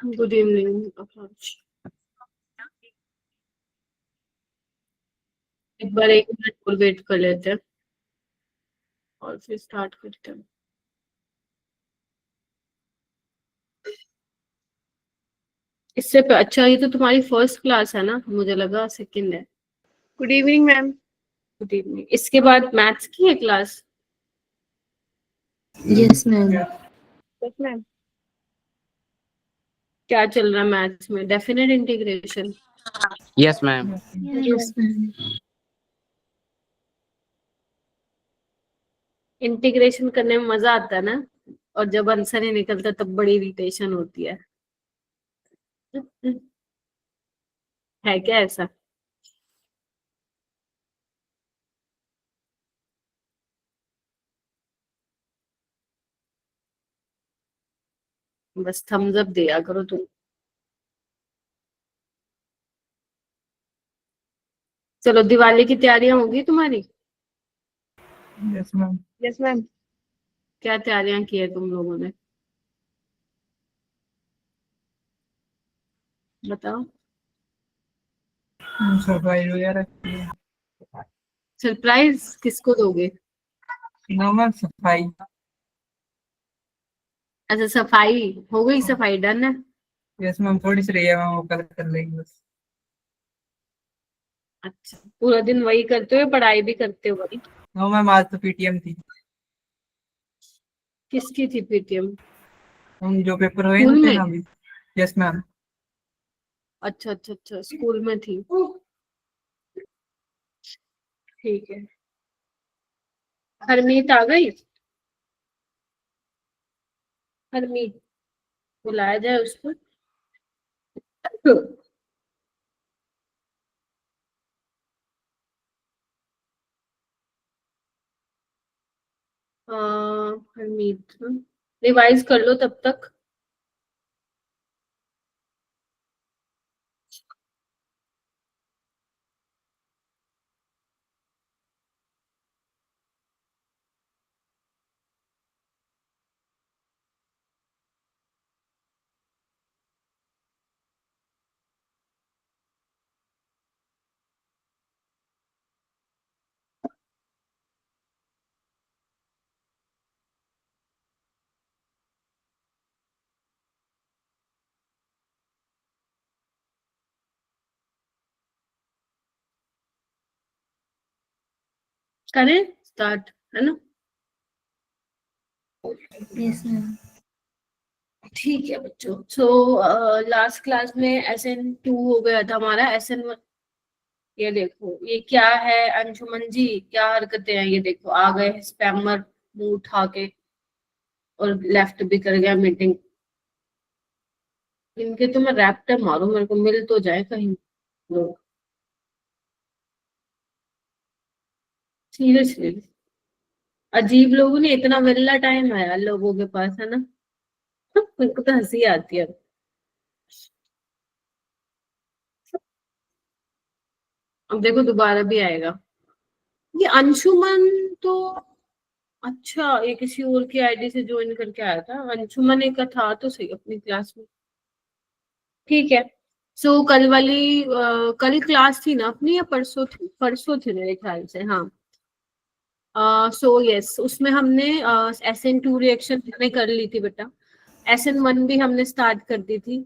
Good evening आकाश। एक बार 1 minute और wait कर लेते हैं और फिर स्टार्ट करते हैं। इससे अच्छा, ये तो तुम्हारी फर्स्ट क्लास है ना, मुझे लगा सेकंड है। Good evening ma'am. Good evening. इसके बाद मैथ्स की है class? Yes ma'am. Yes ma'am. क्या चल रहा है मैथ्स में? Definite integration? Yes ma'am. Yes ma'am. Integration करने में मजा आता है ना, और जब आंसर ही निकलता है तब बड़ी इरिटेशन होती है क्या ऐसा? बस थम्स अप दिया करो तुम। चलो, दिवाली की तैयारियां होगी तुम्हारी? Yes ma'am. Yes ma'am. क्या तैयारियां की है तुम लोगों ने, बताओ। सफाई वगैरह। सरप्राइज किसको दोगे? नो मैम, सफाई। अच्छा, सफाई हो गई, सफाई डन है। यस मैम, थोड़ी सी रही है मैम, वो कल कर लेंगे बस। अच्छा, पूरा दिन वही करते हो, पढ़ाई भी करते हो वही? नो मैम, आज तो पीटीएम थी। किसकी थी पीटीएम? हम जो पेपर हुए स्कूल ना थे में? अभी। Yes ma'am. अच्छा अच्छा अच्छा, स्कूल में थी। ठीक है। हरमीत आ गई? हरमीत, बुलाया जाए उसको। हरमीत, रिवाइज कर लो तब तक। करें स्टार्ट, है ना? Yes ma'am. ठीक है बच्चों। सो लास्ट क्लास में SN2 हो गया था हमारा। SN1, ये देखो ये क्या है अंशुमन जी, क्या हरकतें हैं ये देखो। आ गए स्पैमर मुंह उठा के, और लेफ्ट भी कर गया मीटिंग। इनके तो मैं रैप्टर मारूं, मेरे को मिल तो जाए कहीं लोग, सीरियसली। अजीब लोगों ने, इतना वेला टाइम है यार लोगों के पास, है ना? मेरे को तो हंसी आती है। अब देखो दोबारा भी आएगा ये अंशुमन तो। अच्छा, ये किसी और की आईडी से ज्वाइन करके आया था। अंशुमन एक का था तो सही अपनी क्लास में। ठीक है। सो कल वाली कल क्लास थी ना अपनी, या परसों थी? परसों थी मेरे ख्याल से, हाँ। सो यस, उसमें हमने SN2 रिएक्शन हमने कर ली थी बेटा। SN1 भी हमने स्टार्ट कर दी थी।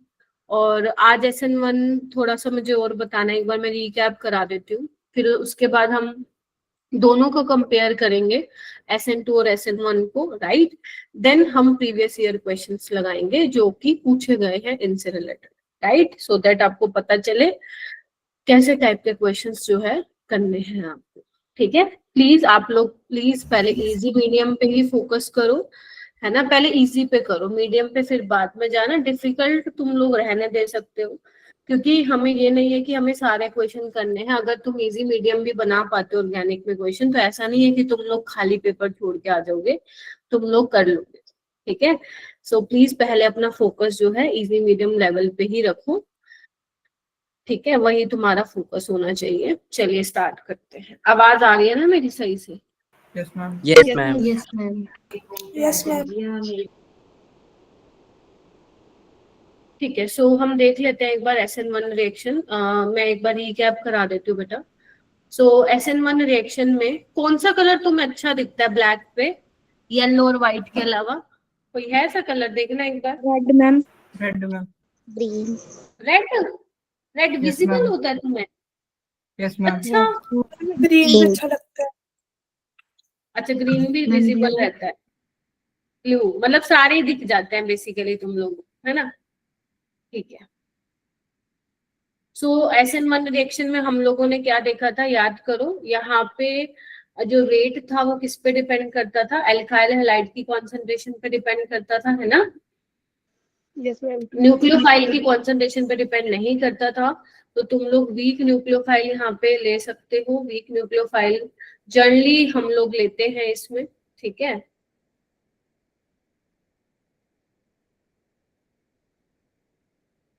और आज SN1 थोड़ा सा मुझे और बताना है, एक बार मैं रिकैप करा देती हूँ। फिर उसके बाद हम दोनों को कंपेयर करेंगे, SN2 और SN1 को, राइट। देन हम प्रीवियस ईयर क्वेश्चंस लगाएंगे जो कि पूछे गए हैं इनसे रिलेटेड, राइट, सो दैट आपको पता चले कैसे टाइप के क्वेश्चंस जो है करने हैं आपको। ठीक है, प्लीज आप लोग प्लीज पहले इजी मीडियम पे ही फोकस करो, है ना? पहले इजी पे करो, मीडियम पे फिर बाद में जाना। डिफिकल्ट तुम लोग रहने दे सकते हो, क्योंकि हमें ये नहीं है कि हमें सारे क्वेश्चन करने हैं। अगर तुम इजी मीडियम भी बना पाते हो ऑर्गेनिक में क्वेश्चन, तो ऐसा नहीं है कि तुम लोग खाली पेपर छोड़ के आ जाओगे, तुम लोग कर लोगे। ठीक है, सो प्लीज पहले अपना फोकस जो है इजी मीडियम लेवल पे ही रखो। ठीक है, वही तुम्हारा फोकस होना चाहिए। चलिए स्टार्ट करते हैं। आवाज आ रही है ना मेरी सही से? Yes ma'am. Yes ma'am. Yes ma'am. Yes ma'am. ठीक है, सो हम देख लेते हैं एक बार SN1 रिएक्शन। मैं एक बार रिकैप करा देती हूँ बेटा। सो SN1 रिएक्शन में कौन सा कलर तुम्हें अच्छा दिखता है ब्लैक पे, येलो और व्हाइट के अलावा? कोई है ऐसा कलर, देखना एक बार। Red ma'am. Red ma'am. Green. Red, red Yes, visible ma'am. होता है तुम्हें? Yes ma'am. अच्छा, ग्रीन अच्छा लगता है। अच्छा ग्रीन भी मैम विजिबल रहता है। ब्लू मतलब सारे दिख जाते हैं बेसिकली तुम लोग, है ना? ठीक है। सो SN1 रिएक्शन में हम लोगों ने क्या देखा था, याद करो। यहाँ पे जो रेट था वो किस पे डिपेंड करता था? एल्काइल हैलाइड की कॉन्सेंट्रेशन पे डिपेंड करता था, है ना? Yes ma'am. न्यूक्लियोफाइल की कॉन्सेंट्रेशन पे डिपेंड नहीं करता था। तो तुम लोग वीक न्यूक्लियोफाइल यहाँ पे ले सकते हो। वीक न्यूक्लियोफाइल जनरली हम लोग लेते हैं इसमें, ठीक है?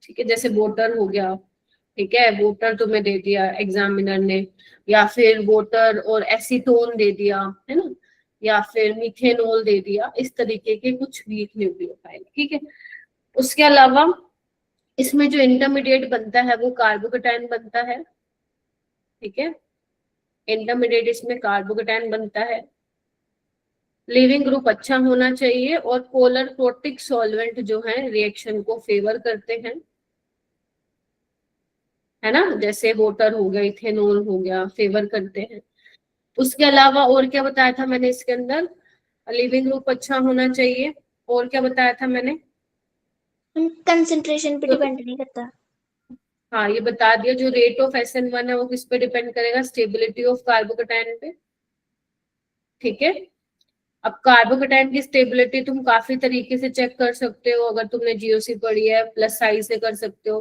ठीक है, जैसे वोटर हो गया, ठीक है, वोटर तुम्हें दे दिया एग्जामिनर ने, या फिर वोटर और एसीटोन दे दिया, है ना, या फिर मिथेनॉल दे दिया, इस तरीके के कुछ वीक न्यूक्लियोफाइल, ठीक है। उसके अलावा इसमें जो इंटरमीडिएट बनता है वो कार्बोकेटाइन बनता है, ठीक है। इंटरमीडिएट इसमें कार्बोकेटाइन बनता है। लिविंग ग्रुप अच्छा होना चाहिए और पोलर प्रोटिक सॉल्वेंट जो है रिएक्शन को फेवर करते हैं, है ना, जैसे वाटर हो गया, इथेनॉल हो गया, फेवर करते हैं। उसके अलावा और क्या बताया था मैंने इसके अंदर? लिविंग ग्रुप अच्छा होना चाहिए, और क्या बताया था मैंने? कंसंट्रेशन पे तो, डिपेंड नहीं करता। हाँ ये बता दिया। जो रेट ऑफ SN1 है वो किस पे डिपेंड करेगा? स्टेबिलिटी ऑफ कार्बोकेटाइन पे, ठीक है। अब कार्बोकेटाइन की स्टेबिलिटी तुम काफी तरीके से चेक कर सकते हो। अगर तुमने GOC पढ़ी है, प्लस साइज से कर सकते हो,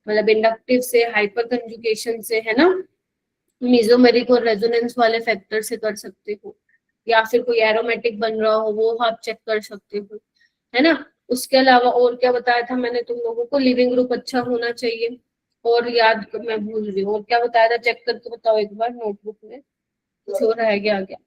मतलब इंडक्टिव से, हाइपर कंजुगेशन से, है ना, मेसोमेरिक और रेजोनेंस वाले फैक्टर से कर सकते हो, या फिर कोई एरोमेटिक बन रहा हो वो आप चेक कर सकते हो, है ना। उसके अलावा और क्या बताया था मैंने तुम लोगों को? लिविंग ग्रुप अच्छा होना चाहिए। और याद, मैं भूल रही हूँ, और क्या बताया था? चेक करके बताओ एक बार नोटबुक में, कुछ और रह गया क्या?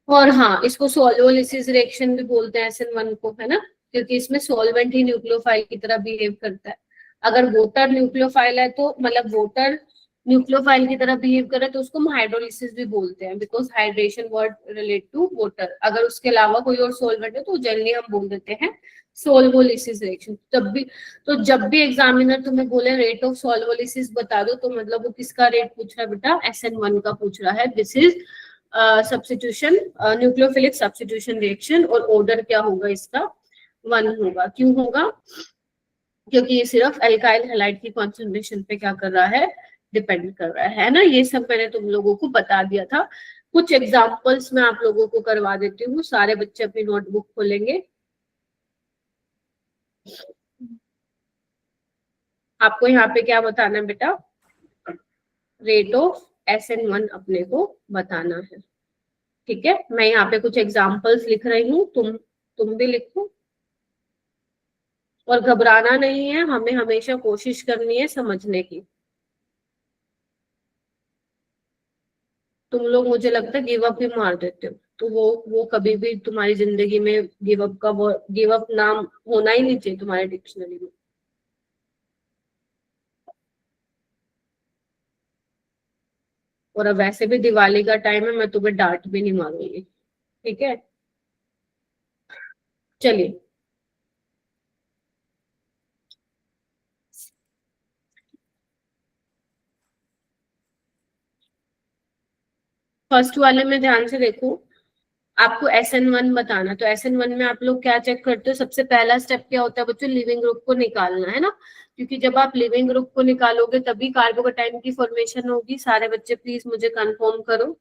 और हाँ, इसको सोल्वोलिसिस रिएक्शन भी बोलते हैं SN1 को, है ना, क्योंकि इसमें सॉल्वेंट ही न्यूक्लियोफाइल की तरह बिहेव करता है। अगर वोटर न्यूक्लियोफाइल है तो मतलब वोटर न्यूक्लियोफाइल की तरह बिहेव करे तो उसको हम हाइड्रोलिसिस भी बोलते हैं, because hydration word relate to water. अगर उसके अलावा कोई और सॉल्वेंट है तो जनरली हम बोल देते हैं सोल्वोलिसिस रिएक्शन। जब भी एग्जामिनर तुम्हें बोले रेट ऑफ सोल्वोलिसिस बता दो, तो मतलब वो किसका रेट पूछ रहा है बेटा? SN1 का पूछ रहा है। This is substitution, nucleophilic substitution reaction. और ऑर्डर क्या होगा इसका? 1 होगा। क्यों होगा? क्योंकि ये सिर्फ एल्काइल हैलाइड की कॉन्सेंट्रेशन पे क्या कर रहा है? डिपेंड कर रहा है ना। ये सब मैंने तुम लोगों को बता दिया था। कुछ एग्जांपल्स मैं आप लोगों को करवा देती हूँ। सारे बच्चे अपनी नोटबुक खोलेंगे। आपको यहाँ पे क्या बताना है बेटा? रेट ऑफ SN1 अपने को बताना है, ठीक है। मैं यहाँ पे कुछ एग्जांपल्स लिख रही हूँ, तुम भी लिखो। और घबराना नहीं है, हमें हमेशा कोशिश करनी है समझने की। तुम लोग मुझे लगता है गिव अप भी मार देते हो, तो वो कभी भी तुम्हारी जिंदगी में गिव अप नाम होना ही नहीं चाहिए तुम्हारे डिक्शनरी में। और अब वैसे भी दिवाली का टाइम है, मैं तुम्हें डांट भी नहीं मारूंगी, ठीक है। चलिए, फर्स्ट वाले में ध्यान से देखो। आपको SN1 बताना, तो SN1 में आप लोग क्या चेक करते हो? सबसे पहला स्टेप क्या होता है बच्चों? लिविंग ग्रुप को निकालना, है ना, क्योंकि जब आप लिविंग ग्रुप को निकालोगे तभी कार्बोकेटाइन की फॉर्मेशन होगी। सारे बच्चे प्लीज मुझे कंफर्म करो,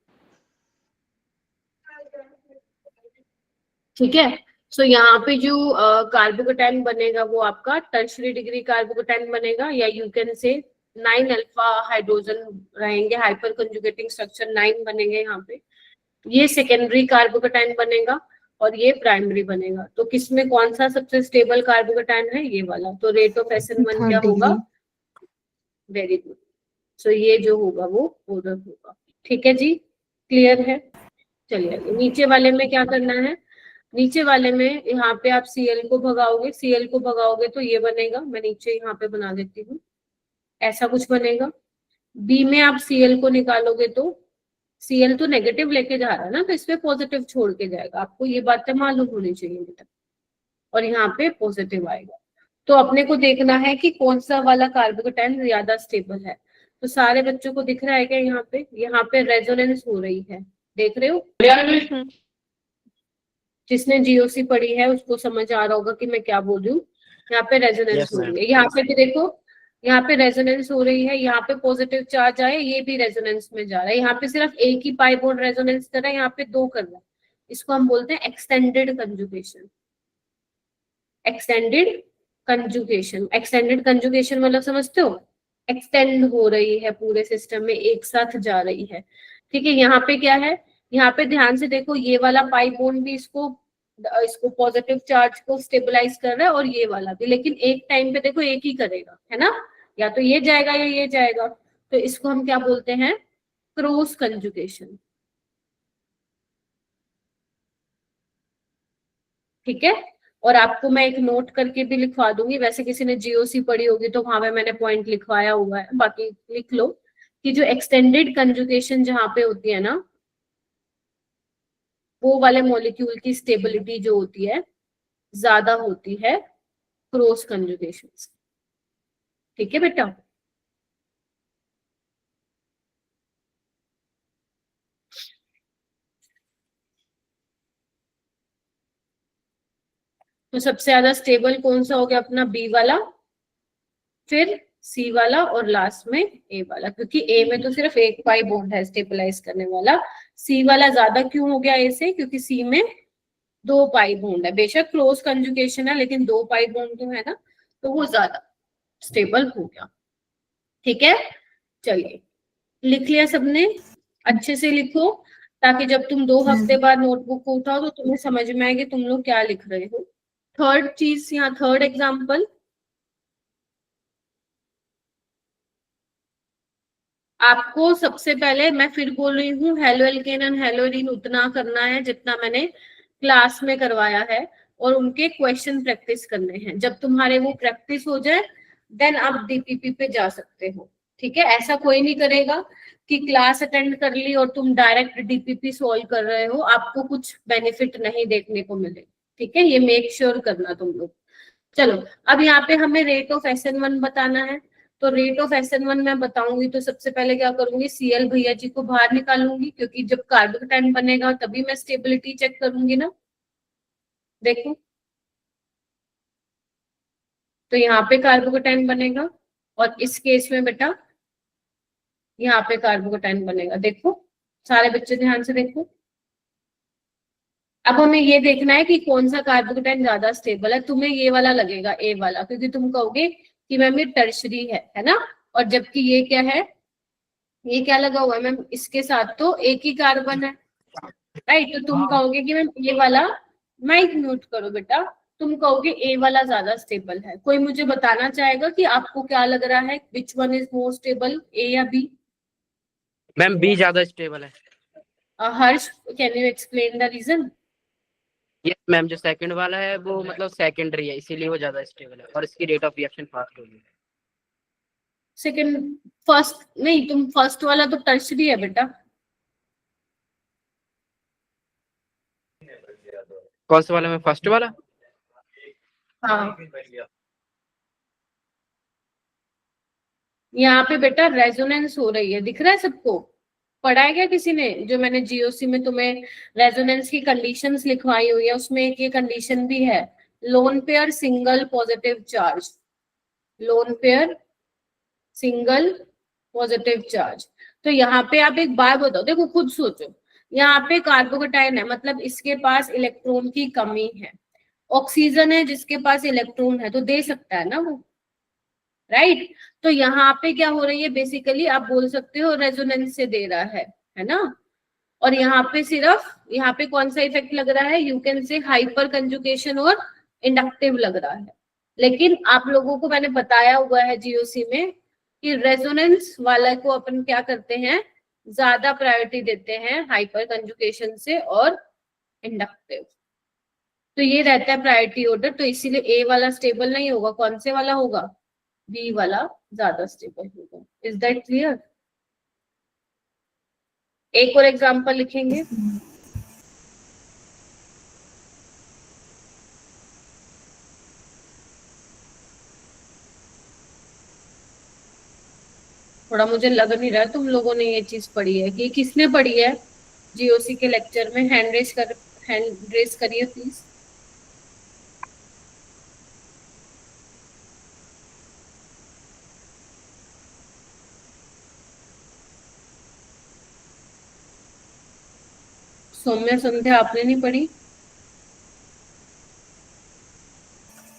ठीक है। सो यहाँ पे जो कार्बोकेटाइन बनेगा वो आपका टर्शरी डिग्री कार्बोकेटाइन बनेगा, या you can say 9 alpha hydrogen रहेंगे, हाइपर कंजुगेटिंग स्ट्रक्चर 9 बनेंगे यहाँ पे। ये सेकेंडरी कार्बोकेटाइन बनेगा और ये प्राइमरी बनेगा। तो किसमें कौन सा सबसे स्टेबल कार्बोकेटाइन है? ये वाला। तो रेट ऑफ SN1 क्या होगा? Very good. सो ये जो होगा वो ओरल होगा, ठीक है जी, क्लियर है। चलिए आगे नीचे वाले में क्या करना है? नीचे वाले में यहाँ पे आप Cl को भगाओगे, Cl को भगाओगे तो ये बनेगा, मैं नीचे यहाँ पे बना देती हूँ, ऐसा कुछ बनेगा। बी में आप Cl को निकालोगे तो Cl तो नेगेटिव लेके जा रहा है ना, तो इसमें पॉजिटिव छोड़ के जाएगा, आपको ये बातें मालूम होनी चाहिए बेटा। और यहाँ पे पॉजिटिव आएगा। तो अपने को देखना है कि कौन सा वाला कार्बोकेटाइन ज्यादा स्टेबल है। तो सारे बच्चों को दिख रहा है क्या यहाँ पे रेजोनेंस हो रही है, देख रहे हो? जिसने जीओसी पढ़ी है उसको समझ आ रहा होगा कि मैं क्या बोल रही हूँ। यहाँ पे रेजोनेंस हो रही है, यहाँ पे भी देखो, यहाँ पे रेजोनेंस हो रही है, यहाँ पे पॉजिटिव चार्ज आए, ये भी रेजोनेंस में जा रहा है। यहाँ पे सिर्फ एक ही पाई बॉन्ड रेजोनेंस कर रहा है, यहाँ पे दो कर रहा है। इसको हम बोलते हैं extended conjugation. Extended conjugation, extended conjugation मतलब समझते हो, एक्सटेंड हो रही है पूरे सिस्टम में, एक साथ जा रही है। ठीक है, यहाँ पे क्या है, यहाँ पे ध्यान से देखो, ये वाला पाई बॉन्ड भी इसको पॉजिटिव चार्ज को स्टेबलाइज कर रहा है, और ये वाला भी, लेकिन एक टाइम पे देखो एक ही करेगा, है ना, या तो ये जाएगा या ये जाएगा। तो इसको हम क्या बोलते हैं, क्रॉस कंजुगेशन। ठीक है, और आपको मैं एक नोट करके भी लिखवा दूंगी, वैसे किसी ने जीओसी पढ़ी होगी तो वहां पे मैंने पॉइंट लिखवाया हुआ है, बाकी लिख लो कि जो एक्सटेंडेड कंजुगेशन जहां पे होती है ना, वो वाले मॉलिक्यूल की स्टेबिलिटी जो होती है ज्यादा होती है क्रॉस कंजुगेशन से। ठीक है बेटा, तो सबसे ज्यादा स्टेबल कौन सा हो गया अपना, बी वाला, फिर सी वाला, और लास्ट में ए वाला, क्योंकि ए में तो सिर्फ एक पाई बॉन्ड है स्टेबलाइज करने वाला। सी वाला ज्यादा क्यों हो गया ए से, क्योंकि सी में दो पाई बॉन्ड है, बेशक क्लोज कंजुगेशन है लेकिन दो पाई बॉन्ड तो है ना, तो वो ज्यादा स्टेबल हो गया। ठीक है, चलिए लिख लिया सबने, अच्छे से लिखो, ताकि जब तुम 2 हफ्ते बाद नोटबुक को उठाओ तो तुम्हें समझ में आए कि तुम लोग क्या लिख रहे हो। थर्ड चीज, यहाँ थर्ड एग्जाम्पल, आपको सबसे पहले मैं फिर बोल रही हूँ, halo alkane and hello arene उतना करना है जितना मैंने क्लास में करवाया है, और उनके क्वेश्चन प्रैक्टिस करने हैं। जब तुम्हारे वो प्रैक्टिस हो जाए देन आप डीपीपी पे जा सकते हो। ठीक है, ऐसा कोई नहीं करेगा कि क्लास अटेंड कर ली और तुम डायरेक्ट डीपीपी सॉल्व कर रहे हो, आपको कुछ बेनिफिट नहीं देखने को मिले। ठीक है, ये मेक श्योर करना तुम लोग। चलो, अब यहाँ पे हमें रेट ऑफ SN1 बताना है। तो रेट ऑफ SN1 मैं बताऊंगी तो सबसे पहले क्या करूंगी, Cl भैया जी को बाहर निकालूंगी, क्योंकि जब कार्बोकेटाइन बनेगा तभी मैं स्टेबिलिटी चेक करूंगी ना। देखो, तो यहाँ पे कार्बोकेटाइन बनेगा, और इस केस में बेटा यहाँ पे कार्बोकेटाइन बनेगा। देखो सारे बच्चे ध्यान से देखो, अब हमें ये देखना है कि कौन सा कार्बोकेटाइन ज्यादा स्टेबल है। तुम्हें ये वाला लगेगा, ए वाला, क्योंकि तुम कहोगे कि मैम ये टर्शरी है ना, और जबकि ये क्या है, ये क्या लगा हुआ है मैम, इसके साथ तो एक ही कार्बन है, राइट। तो तुम कहोगे कि मैम ए वाला, माइक म्यूट करो बेटा, तुम कहोगे ए वाला ज्यादा स्टेबल है। कोई मुझे बताना चाहेगा कि आपको क्या लग रहा है, which one is more stable, A या बी? मैम बी ज्यादा स्टेबल है। Harsh, can you explain the reason? Yes ma'am, जो सेकंड वाला है वो मतलब सेकेंडरी है, इसीलिए वो ज्यादा स्टेबल है, और इसकी रेट ऑफ रिएक्शन फास्ट होगी। सेकंड, फर्स्ट नहीं, तुम फर्स्ट वाला तो टर्शरी है बेटा। कौन सा वाला में, फर्स्ट वाला? हाँ, यहाँ पे बेटा रेजोनेंस हो रही है, दिख रहा है सबको? पढ़ा है क्या किसी ने? जो मैंने जीओसी में तुम्हें रेजोनेंस की कंडीशंस लिखवाई हुई है, उसमें एक ये कंडीशन भी है, lone pair single positive charge, lone pair single positive charge. तो यहाँ पे आप एक बात बताओ, देखो खुद सोचो, यहाँ पे कार्बोकेटाइन है, मतलब इसके पास इलेक्ट्रॉन की कमी है, ऑक्सीजन है जिसके पास इलेक्ट्रॉन है, तो दे सकता है ना वो, राइट। तो यहाँ पे क्या हो रही है, बेसिकली आप बोल सकते हो रेजोनेंस से दे रहा है ना। और यहाँ पे सिर्फ, यहाँ पे कौन सा इफेक्ट लग रहा है, you can say hyper conjugation और इंडक्टिव लग रहा है। लेकिन आप लोगों को मैंने बताया हुआ है जीओसी में कि रेजोनेंस वाला को अपन क्या करते हैं, ज्यादा प्रायोरिटी देते हैं हाइपर कंजुगेशन से और इंडक्टिव। तो ये रहता है प्रायोरिटी ऑर्डर, तो इसीलिए ए वाला स्टेबल नहीं होगा, कौन से वाला होगा, बी वाला ज्यादा स्टेबल होगा। Is that clear? एक और एग्जांपल लिखेंगे। थोड़ा मुझे लग नहीं रहा है तुम लोगों ने ये चीज पढ़ी है, कि किसने पढ़ी है जीओसी के लेक्चर में? हैंड रेस करिए प्लीज। सौम्या, संध्या, आपने नहीं पढ़ी?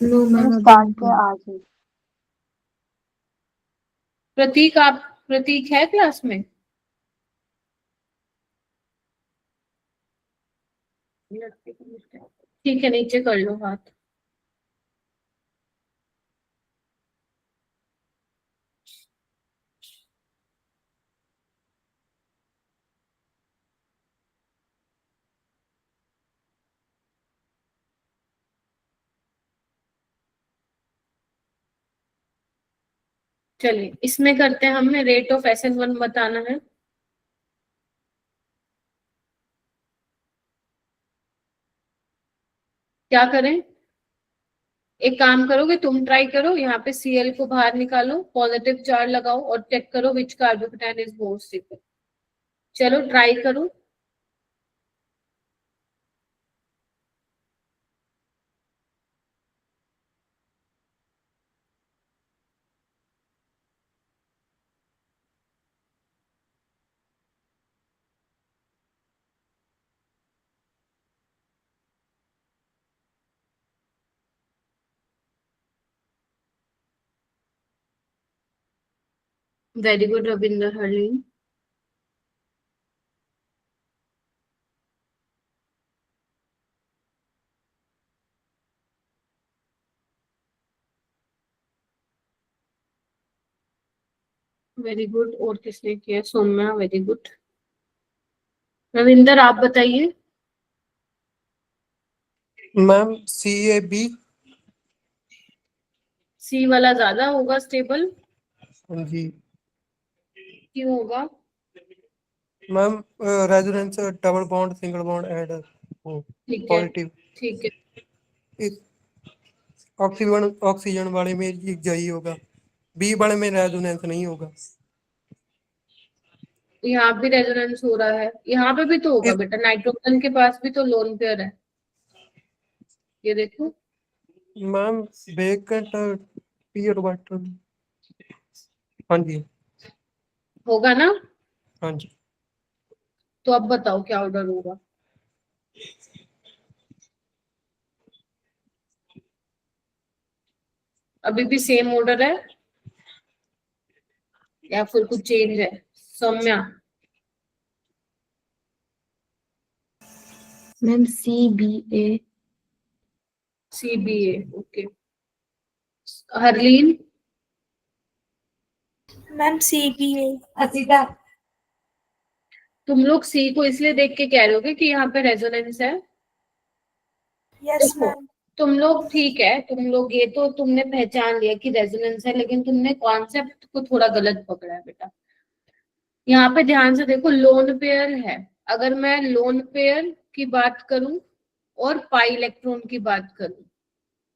नो मैम, स्टार्ट किया आज ही। प्रतीक, आप प्रतीक है क्लास में? ठीक है, नीचे कर लो हाथ। चलिए इसमें करते हैं, हमें रेट ऑफ SN1 बताना है। क्या करें? एक काम करोगे, तुम ट्राई करो, यहाँ पे Cl को बाहर निकालो, पॉजिटिव चार्ज लगाओ और चेक करो विच कार्बोकेटाइन इज मोर स्टेबल। चलो ट्राई करो। Very good Ravinder, Harleen. Very good. और किसने किया? Saumya, very good. रविंदर आप बताइए। Ma'am CAB। सी वाला ज्यादा होगा स्टेबल? जी क्यों होगा? Ma'am, resonance double bond single bond add ठीक है, पॉजिटिव। ठीक है। इस ऑक्सीजन वाले में यही होगा, बी वाले में रेजोनेंस नहीं होगा। यहाँ भी रेजोनेंस हो रहा है, यहाँ पे भी तो होगा इस बेटा, नाइट्रोजन के पास भी तो लोन पेयर है, ये देखो। Ma'am vacant peer water. हाँ जी, होगा ना? हाँ जी। तो अब बताओ क्या ऑर्डर होगा? अभी भी सेम ऑर्डर है या फिर कुछ चेंज है? Saumya? Ma'am CBA। CBA, okay. Harleen? Ma'am CBA। तुम लोग सी को इसलिए देख के कह रहे हो कि यहाँ पे रेजोनेंस है? यस देखो, मैम। तुम लोग ठीक है, तुम लोग ये तो तुमने पहचान लिया कि रेजोनेंस है, लेकिन तुमने कॉन्सेप्ट को थोड़ा गलत पकड़ा है बेटा। यहाँ पे ध्यान से देखो, लोन पेयर है। अगर मैं लोन पेयर की बात करूं और पाई इलेक्ट्रॉन की बात करूं,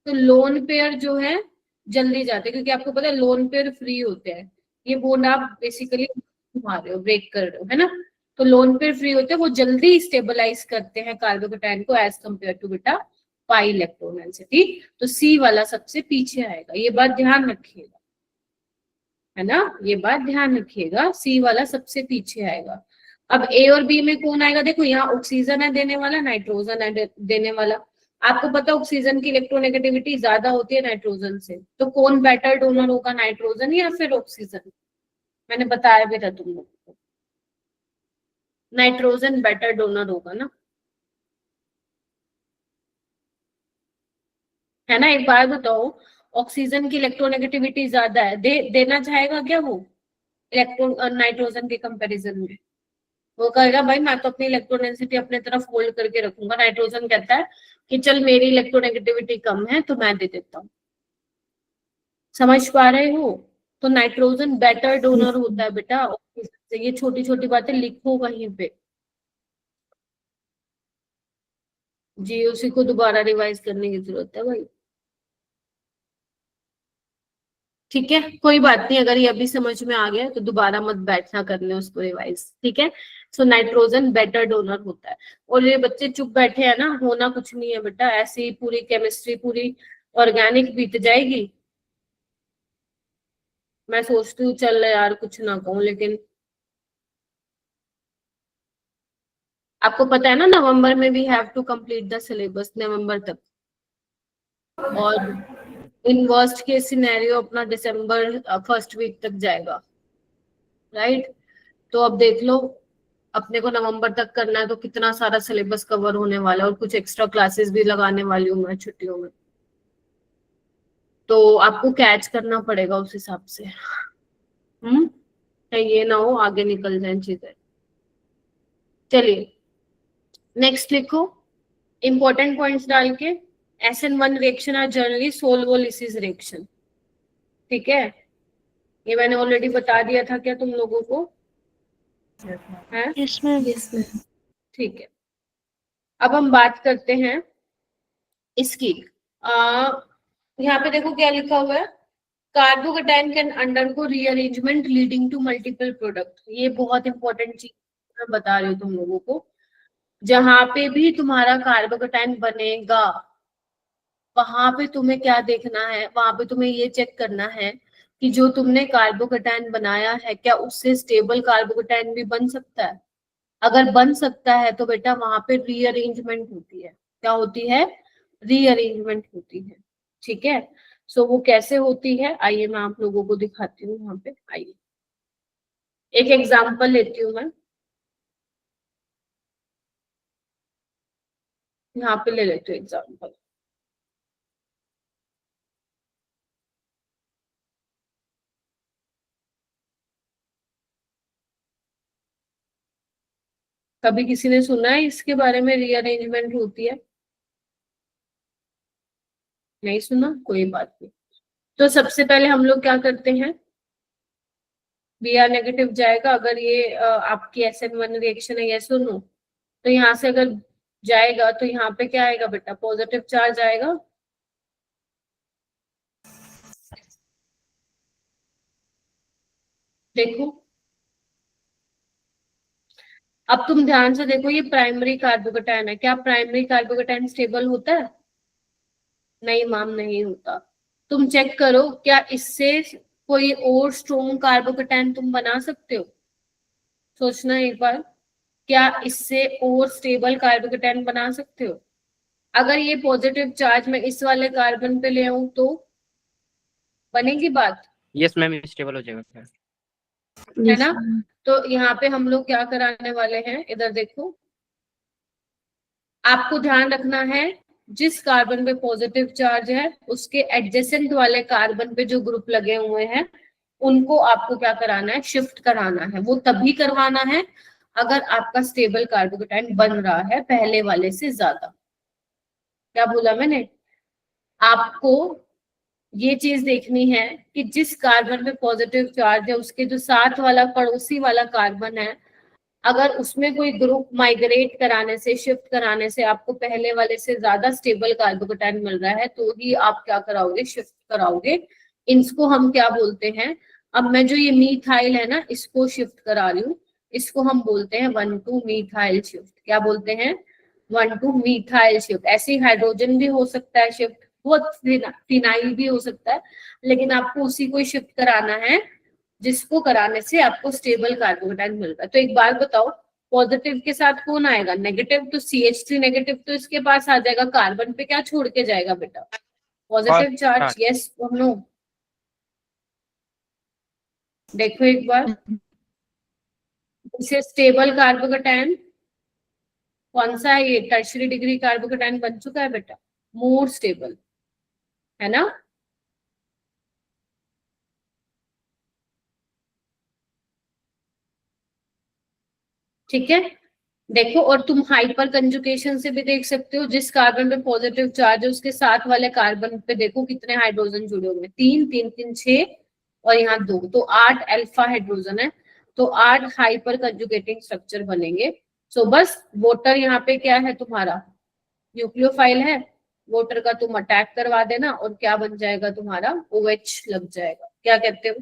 तो लोन पेयर जो है जल्दी जाते हैं, क्योंकि आपको पता है लोन पेयर फ्री होते हैं। ये बॉन्ड आप बेसिकली घुमा रहे हो, ब्रेक कर रहे हो, है ना? तो लोन पेयर फ्री होते हैं, वो जल्दी स्टेबलाइज करते हैं कार्बोकेटाइन को एज कंपेयर टू बेटा पाई इलेक्ट्रॉन डेंसिटी। तो सी वाला सबसे पीछे आएगा, ये बात ध्यान रखिएगा, है ना? ये बात ध्यान रखिएगा, सी वाला सबसे पीछे आएगा। अब ए और बी में कौन आएगा? देखो यहाँ ऑक्सीजन है देने वाला, नाइट्रोजन है देने वाला। आपको पता है ऑक्सीजन की इलेक्ट्रोनेगेटिविटी ज्यादा होती है नाइट्रोजन से, तो कौन बेटर डोनर होगा, नाइट्रोजन या फिर ऑक्सीजन? मैंने बताया भी था तुम लोग को, नाइट्रोजन बेटर डोनर होगा ना, है ना? एक बार बताओ, ऑक्सीजन की इलेक्ट्रोनेगेटिविटी ज्यादा है, देना चाहेगा क्या वो इलेक्ट्रॉन नाइट्रोजन के कंपैरिजन में? वो कहेगा भाई मैं तो अपनी इलेक्ट्रोनेगेटिविटी अपने तरफ होल्ड करके रखूंगा। नाइट्रोजन कहता है कि चल मेरी इलेक्ट्रोनेगेटिविटी कम है तो मैं दे देता हूँ। समझ पा रहे हो? तो नाइट्रोजन बेटर डोनर होता है बेटा। ये छोटी छोटी बातें लिखो कहीं पे जी, उसी को दोबारा रिवाइज करने की जरूरत है भाई। ठीक है, कोई बात नहीं, अगर ये अभी समझ में आ गया तो दोबारा मत बैठना करने उसको रिवाइज। ठीक है, सो नाइट्रोजन बेटर डोनर होता है। और ये बच्चे चुप बैठे हैं ना, होना कुछ नहीं है बेटा, ऐसे ही पूरी केमिस्ट्री पूरी ऑर्गेनिक बीत जाएगी। मैं सोचती हूँ चल यार कुछ ना कहूँ, लेकिन आपको पता है ना नवंबर में we have to complete the syllabus नवंबर तक, और इन वर्स्ट केस सिनेरियो अपना दिसंबर फर्स्ट वीक तक जाएगा, राइट? तो अब देख लो, अपने को नवंबर तक करना है तो कितना सारा सिलेबस कवर होने वाला है, और कुछ एक्स्ट्रा क्लासेस भी लगाने वाली हूँ मैं छुट्टियों में, तो आपको कैच करना पड़ेगा उस हिसाब से। कहीं ये ना हो आगे निकल जाए चीजें। चलिए नेक्स्ट लिखो, इंपॉर्टेंट पॉइंट्स डाल के। SN1 reaction are generally solvolysis reaction. ठीक है, ये मैंने ऑलरेडी बता दिया था क्या तुम लोगों को? Yes, ma'am. है? Yes ma'am. ठीक है, अब हम बात करते हैं इसकी। यहाँ पे देखो क्या लिखा हुआ है, carbocation can undergo rearrangement leading to multiple product. ये बहुत इंपॉर्टेंट चीज मैं बता रही हूँ तुम लोगों को। जहां पे भी तुम्हारा कार्बोकेटाइन बनेगा वहां पे तुम्हें क्या देखना है, वहां पे तुम्हें ये चेक करना है कि जो तुमने कार्बोकेटाइन बनाया है क्या उससे स्टेबल कार्बोकेटाइन भी बन सकता है। अगर बन सकता है तो बेटा वहां पे रीअरेंजमेंट होती है। क्या होती है? रीअरेंजमेंट होती है। ठीक है, सो वो कैसे होती है आइए मैं आप लोगों को दिखाती हूँ। यहाँ पे आइए एक एग्जांपल लेती हूँ मैं, यहाँ पे ले लेती हूँ एग्जांपल। कभी किसी ने सुना है इसके बारे में रीअरेंजमेंट होती है? नहीं सुना, कोई बात नहीं। तो सबसे पहले हम लोग क्या करते हैं, Br नेगेटिव जाएगा अगर ये आपकी SN1 रिएक्शन है, यस और नो। तो यहाँ से अगर जाएगा तो यहाँ पे क्या आएगा बेटा, पॉजिटिव चार्ज आएगा। देखो अब तुम ध्यान से देखो, ये प्राइमरी कार्बोकेटाइन है, क्या प्राइमरी कार्बोकेटाइन स्टेबल होता है? नहीं मैम नहीं होता। तुम चेक करो क्या इससे कोई और स्ट्रॉन्ग कार्बोकेटाइन तुम बना सकते हो? सोचना एक बार, क्या इससे और स्टेबल कार्बोकेटाइन बना सकते हो? अगर ये पॉजिटिव चार्ज मैं इस वाले कार्बन पे ले आऊं तो बनेगी बात, यस मैम, स्टेबल हो जाएगा। है ना? तो यहाँ पे हम लोग क्या कराने वाले हैं, इधर देखो, आपको ध्यान रखना है जिस कार्बन पे पॉजिटिव चार्ज है उसके एडजेसेंट वाले कार्बन पे जो ग्रुप लगे हुए हैं उनको आपको क्या कराना है, शिफ्ट कराना है। वो तभी करवाना है अगर आपका स्टेबल कार्बोकेटाइन बन रहा है पहले वाले से ज्यादा। क्या बोला मैंने? आपको ये चीज देखनी है कि जिस कार्बन पे पॉजिटिव चार्ज है उसके जो साथ वाला पड़ोसी वाला कार्बन है, अगर उसमें कोई ग्रुप माइग्रेट कराने से, शिफ्ट कराने से आपको पहले वाले से ज्यादा स्टेबल कार्बोकेटाइन मिल रहा है तो ही आप क्या कराओगे, शिफ्ट कराओगे। इसको हम क्या बोलते हैं, अब मैं जो ये मीथाइल है ना इसको शिफ्ट करा रही हूँ, इसको हम बोलते हैं 1 to मीथाइल शिफ्ट। क्या बोलते हैं? 1 to मीथाइल शिफ्ट। ऐसे ही हाइड्रोजन भी हो सकता है शिफ्ट, बहुत फिनाइल भी हो सकता है, लेकिन आपको उसी को शिफ्ट कराना है जिसको कराने से आपको स्टेबल कार्बोकेटाइन मिल रहा है। तो एक बात बताओ, पॉजिटिव के साथ कौन आएगा, नेगेटिव? तो CH3 नेगेटिव तो इसके पास आ जाएगा, कार्बन पे क्या छोड़ के जाएगा बेटा, पॉजिटिव चार्ज। यस और नो? देखो एक बार, इसे स्टेबल कार्बोकेटाइन कौन सा है, ये टर्शियरी डिग्री कार्बोकेटाइन बन चुका है बेटा, मोर स्टेबल, है ना? ठीक है, देखो, और तुम हाइपर कंजुगेशन से भी देख सकते हो, जिस कार्बन पे पॉजिटिव चार्ज है उसके साथ वाले कार्बन पे देखो कितने हाइड्रोजन जुड़े हुए हैं, 3 3 3 6 और यहाँ 2, तो 8 अल्फा हाइड्रोजन है, तो 8 हाइपर कंजुगेटिंग स्ट्रक्चर बनेंगे। सो बस वोटर यहाँ पे क्या है तुम्हारा न्यूक्लियोफाइल है, वोटर का तुम अटैक करवा देना और क्या बन जाएगा तुम्हारा OH लग जाएगा। क्या कहते हो?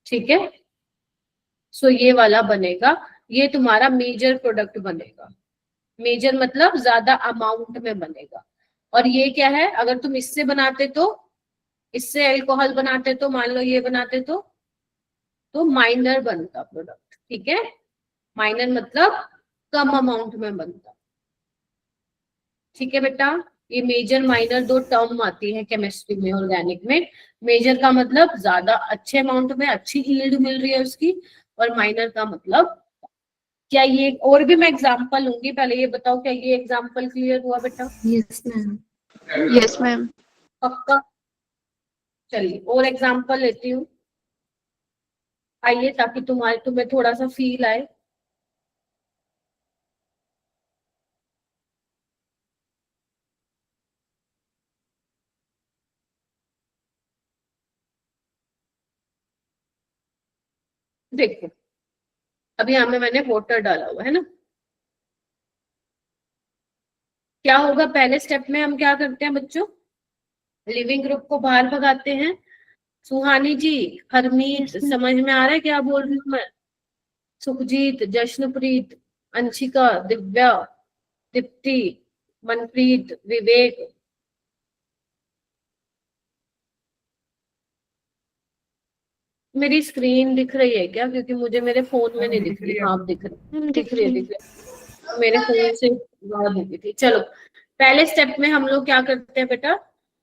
ठीक है, सो ये वाला बनेगा, ये तुम्हारा मेजर प्रोडक्ट बनेगा। मेजर मतलब ज्यादा अमाउंट में बनेगा। और ये क्या है, अगर तुम इससे बनाते तो, इससे अल्कोहल बनाते तो, मान लो ये बनाते तो माइनर बनता प्रोडक्ट। ठीक है, माइनर मतलब कम अमाउंट में बनता। ठीक है बेटा, ये मेजर माइनर दो टर्म आती है केमिस्ट्री में, ऑर्गेनिक में। मेजर का मतलब ज्यादा अच्छे अमाउंट में अच्छी यील्ड मिल रही है उसकी, और माइनर का मतलब क्या ये, और भी मैं एग्जांपल लूंगी, पहले ये बताओ क्या ये एग्जांपल क्लियर हुआ बेटा? Yes, ma'am. Yes, ma'am. पक्का? चलिए और एग्जांपल लेती हूँ, आइए, ताकि तुम्हें थोड़ा सा फील आए। देखो, अब यहाँ में मैंने वाटर डाला हुआ है ना, क्या होगा पहले स्टेप में हम क्या करते हैं बच्चों, लिविंग ग्रुप को बाहर भगाते हैं। सुहानी जी, हरमीत, समझ में आ रहा है क्या बोल रही हूँ मैं? सुखजीत, जश्नप्रीत, अंशिका, दिव्या, दीप्ति, मनप्रीत, विवेक, मेरी स्क्रीन दिख रही है क्या? क्योंकि मुझे मेरे फोन में नहीं दिख रही। हाँ दिख रही, दिख रही है, दिख रही है, मेरे फोन से बाहर दिखी थी। चलो, पहले स्टेप में हम लोग क्या करते हैं बेटा,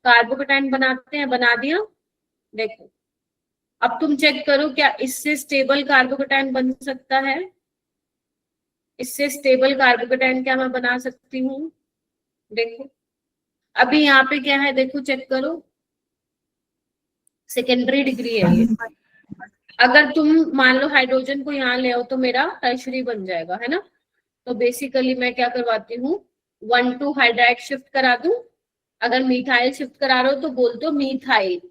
कार्बोकेटाइन बनाते हैं। बना दिया, देखो अब तुम चेक करो क्या इससे स्टेबल कार्बोकेटाइन बन सकता है? इससे स्टेबल कार्बोकेटाइन क्या मैं बना सकती हूँ? देखो अभी यहाँ पे क्या है, देखो चेक करो, सेकेंडरी डिग्री है ये। अगर तुम मान लो हाइड्रोजन को यहाँ ले आओ तो मेरा टर्शरी बन जाएगा, है ना? तो बेसिकली मैं क्या करवाती हूँ, 1 to हाइड्राइड शिफ्ट करा दूं। अगर मीथाइल शिफ्ट करा रहे हो तो बोल दो मीथाइल,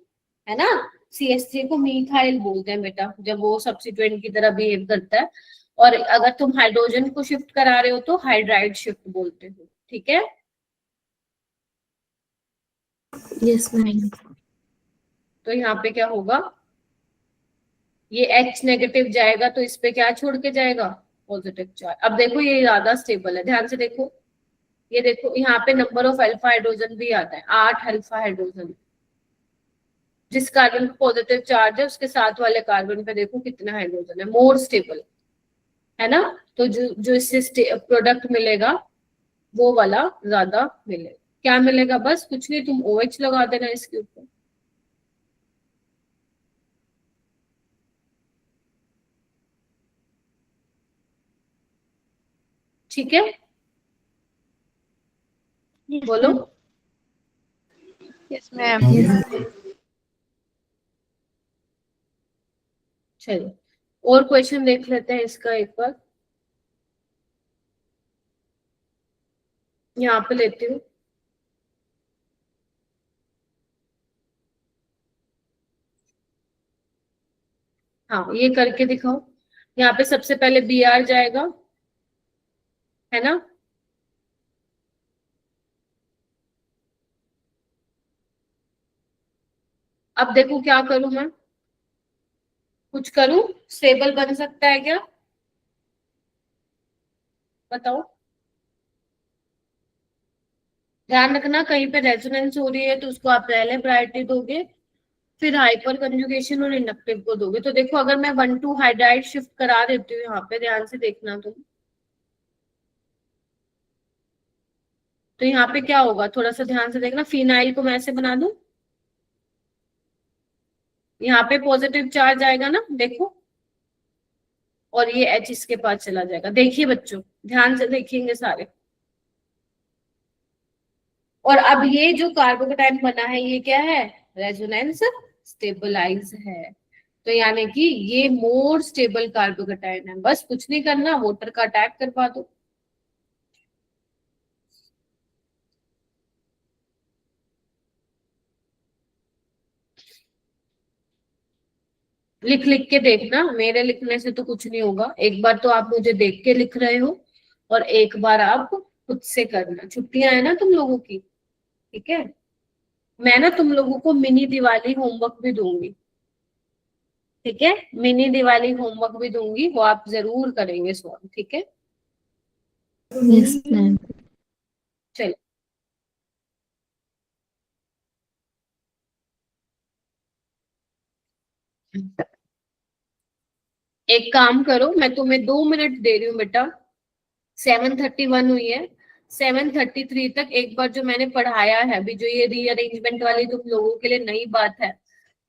है ना? CH3 को मीथाइल बोलते हैं बेटा, जब वो सब्स्टिट्यूएंट की तरह बिहेव करता है। और अगर तुम हाइड्रोजन को शिफ्ट करा रहे हो तो हाइड्राइड शिफ्ट बोलते हो। ठीक है, Yes, ma'am. तो यहाँ पे क्या होगा, ये H नेगेटिव जाएगा तो इस पे क्या छोड़ के जाएगा, पॉजिटिव चार्ज। अब देखो ये ज्यादा स्टेबल है, ध्यान से देखो, ये देखो यहाँ पे नंबर ऑफ अल्फा हाइड्रोजन भी आता है, 8 अल्फा हाइड्रोजन। जिस कार्बन पे पॉजिटिव चार्ज है उसके साथ वाले कार्बन पे देखो कितना हाइड्रोजन है, मोर स्टेबल, है ना? तो जो इससे प्रोडक्ट मिलेगा वो वाला ज्यादा मिलेगा। क्या मिलेगा? बस कुछ नहीं, तुम OH लगा देना इसके ऊपर। ठीक है, Yes, बोलो। ma'am. Yes, ma'am. चलिए और क्वेश्चन देख लेते हैं इसका एक बार, यहाँ पे लेती हूँ। हाँ ये करके दिखाओ, यहाँ पे सबसे पहले Br जाएगा, है ना? अब देखो क्या करूं मैं, कुछ करूं, स्टेबल बन सकता है क्या? बताओ। ध्यान रखना कहीं पे रेजोनेंस हो रही है तो उसको आप पहले प्रायोरिटी दोगे, फिर हाइपर कंजुगेशन और इंडक्टिव को दोगे। तो देखो अगर मैं 1 to हाइड्राइड शिफ्ट करा देती हूँ, यहाँ पे ध्यान से देखना तुम, तो यहाँ पे क्या होगा, थोड़ा सा ध्यान से देखना। फिनाइल को मैं ऐसे बना दूं, यहाँ पे पॉजिटिव चार्ज आएगा ना, देखो, और ये H इसके पास चला जाएगा। देखिए बच्चों, ध्यान से देखेंगे सारे। और अब ये जो कार्बोकेटाइन बना है ये क्या है, रेजोनेंस स्टेबलाइज है, तो यानी कि ये मोर स्टेबल कार्बोकेटाइन है। बस कुछ नहीं करना, वाटर का अटैक करवा दो। लिख लिख के देखना, मेरे लिखने से तो कुछ नहीं होगा। एक बार तो आप मुझे देख के लिख रहे हो और एक बार आप खुद से करना। छुट्टियां है ना तुम लोगों की, ठीक है। मैं ना तुम लोगों को मिनी दिवाली होमवर्क भी दूंगी, ठीक है। मिनी दिवाली होमवर्क भी दूंगी, वो आप जरूर करेंगे सॉल्व, ठीक है। Yes, ma'am. चलो एक काम करो, मैं तुम्हें 2 मिनट दे रही हूँ बेटा। 7:31 हुई है, 7:33 तक एक बार जो मैंने पढ़ाया है अभी, जो ये रीअरेंजमेंट वाली तुम लोगों के लिए नई बात है,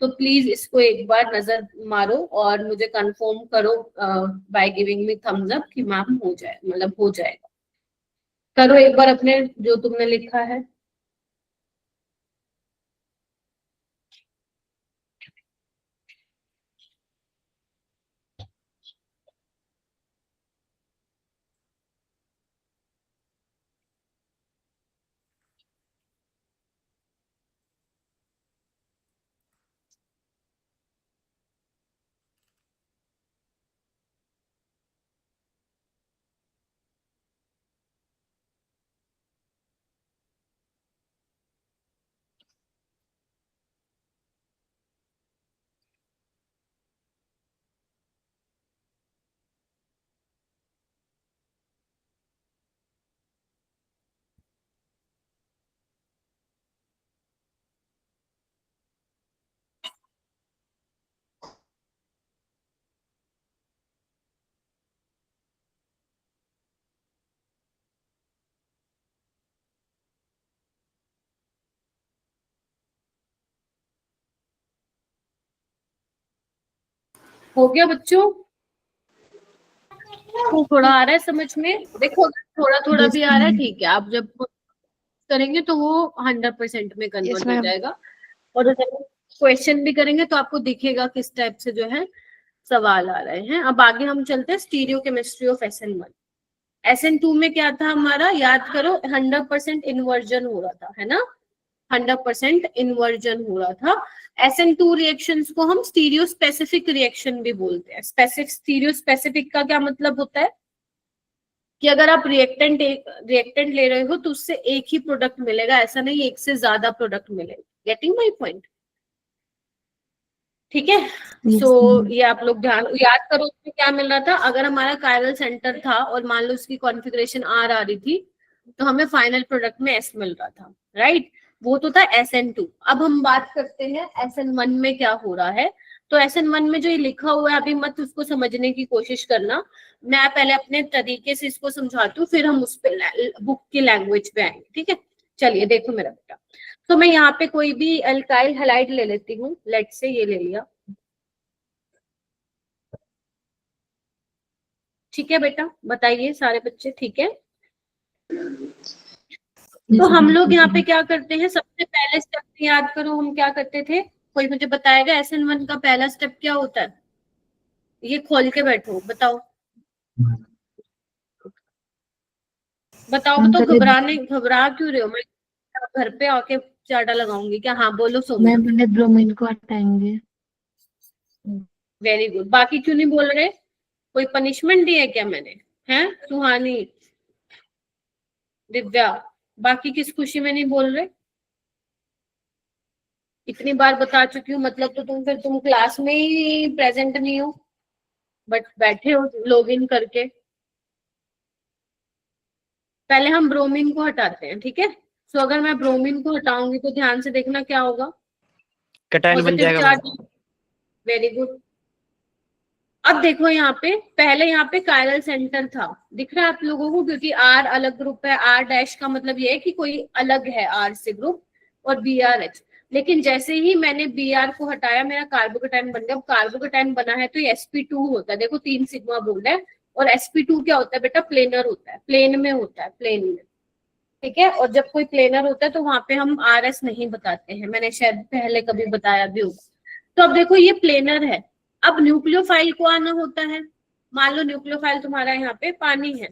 तो प्लीज इसको एक बार नजर मारो और मुझे कंफर्म करो by giving me thumbs up कि मैम हो जाए, मतलब हो जाएगा। करो एक बार अपने जो तुमने लिखा है। हो गया बच्चों? थोड़ा आ रहा है समझ में? देखो थोड़ा थोड़ा Yes, भी आ रहा है, ma'am. ठीक है। आप जब करेंगे तो वो 100% में Yes, कन्वर्ट हो ma'am. जाएगा। और जब क्वेश्चन भी करेंगे तो आपको दिखेगा किस टाइप से जो है सवाल आ रहे हैं। अब आगे हम चलते हैं stereo chemistry of SN1। SN2 में क्या था हमारा, याद करो, 100% इन्वर्जन हो रहा था, है ना। 100% इन्वर्जन हो रहा था। SN2 रिएक्शंस को हम स्टीरियो स्पेसिफिक रिएक्शन भी बोलते हैं। स्टीरियो स्पेसिफिक का क्या मतलब होता है कि अगर आप रिएक्टेंट ले रहे हो तो उससे एक ही प्रोडक्ट मिलेगा, ऐसा नहीं एक से ज्यादा प्रोडक्ट मिलेगा। Getting my point? ठीक है। Yes, सो ma'am. ये आप लोग ध्यान याद करो, उसमें क्या मिल रहा था। अगर हमारा कायरल सेंटर था और मान लो उसकी कॉन्फ़िगरेशन R आ रही थी, तो हमें फाइनल प्रोडक्ट में S मिल रहा था, राइट। वो तो था SN2। अब हम बात करते हैं SN1 में क्या हो रहा है। तो SN1 में जो ये लिखा हुआ है, अभी मत उसको समझने की कोशिश करना। मैं पहले अपने तरीके से इसको समझाती हूँ, फिर हम उस पे बुक की लैंग्वेज पे आएंगे, ठीक है। चलिए देखो मेरा बेटा, तो मैं यहाँ पे कोई भी अल्काइल हैलाइड ले लेती हूँ। लेट से ये ले लिया, ठीक है बेटा। बताइए सारे बच्चे, ठीक है। तो Yes, हम ma'am. लोग यहाँ पे क्या करते हैं, सबसे पहले स्टेप याद करो हम क्या करते थे। कोई मुझे बताएगा SN1 का पहला स्टेप क्या होता है? ये खोल के बैठो, बताओ बताओ मैम बताओ। पहले घबरा क्यों रहे हो? मैं घर पे आके चाटा लगाऊंगी क्या? हाँ बोलो सोमना। मैम पहले ब्रोमीन को हटाएंगे। Very good. बाकी क्यों नहीं बोल रहे? कोई पनिशमेंट दी है क्या मैंने? हैं सुहानी, दिव्या, बाकी किस खुशी में नहीं बोल रहे? इतनी बार बता चुकी हूँ, मतलब तो तुम क्लास में ही प्रेजेंट नहीं हो, बट बैठे हो लॉग इन करके। पहले हम ब्रोमीन को हटाते हैं, ठीक है। सो अगर मैं ब्रोमीन को हटाऊंगी तो ध्यान से देखना क्या होगा। कटायन बन पॉजिटिव जाएगा चार्ज, वेरी गुड। अब देखो यहाँ पे, पहले यहाँ पे कायरल सेंटर था, दिख रहा है आप लोगों को, क्योंकि R अलग ग्रुप है। R डैश का मतलब ये है कि कोई अलग है R से ग्रुप, और BRH। लेकिन जैसे ही मैंने Br को हटाया, मेरा कार्बोकेटाइन बन गया। अब कार्बोकेटाइन बना है तो ये sp2 होता है। देखो 3 सिग्मा बोल रहा है, और sp2 क्या होता है बेटा? प्लेनर होता है, प्लेन में होता है, प्लेन में, ठीक है। और जब कोई प्लेनर होता है तो वहां पे हम RS नहीं बताते हैं, मैंने शायद पहले कभी बताया भी होगा। तो अब देखो ये प्लेनर है, अब न्यूक्लियोफाइल को आना होता है, मान लो न्यूक्लियोफाइल तुम्हारा यहाँ पे पानी है,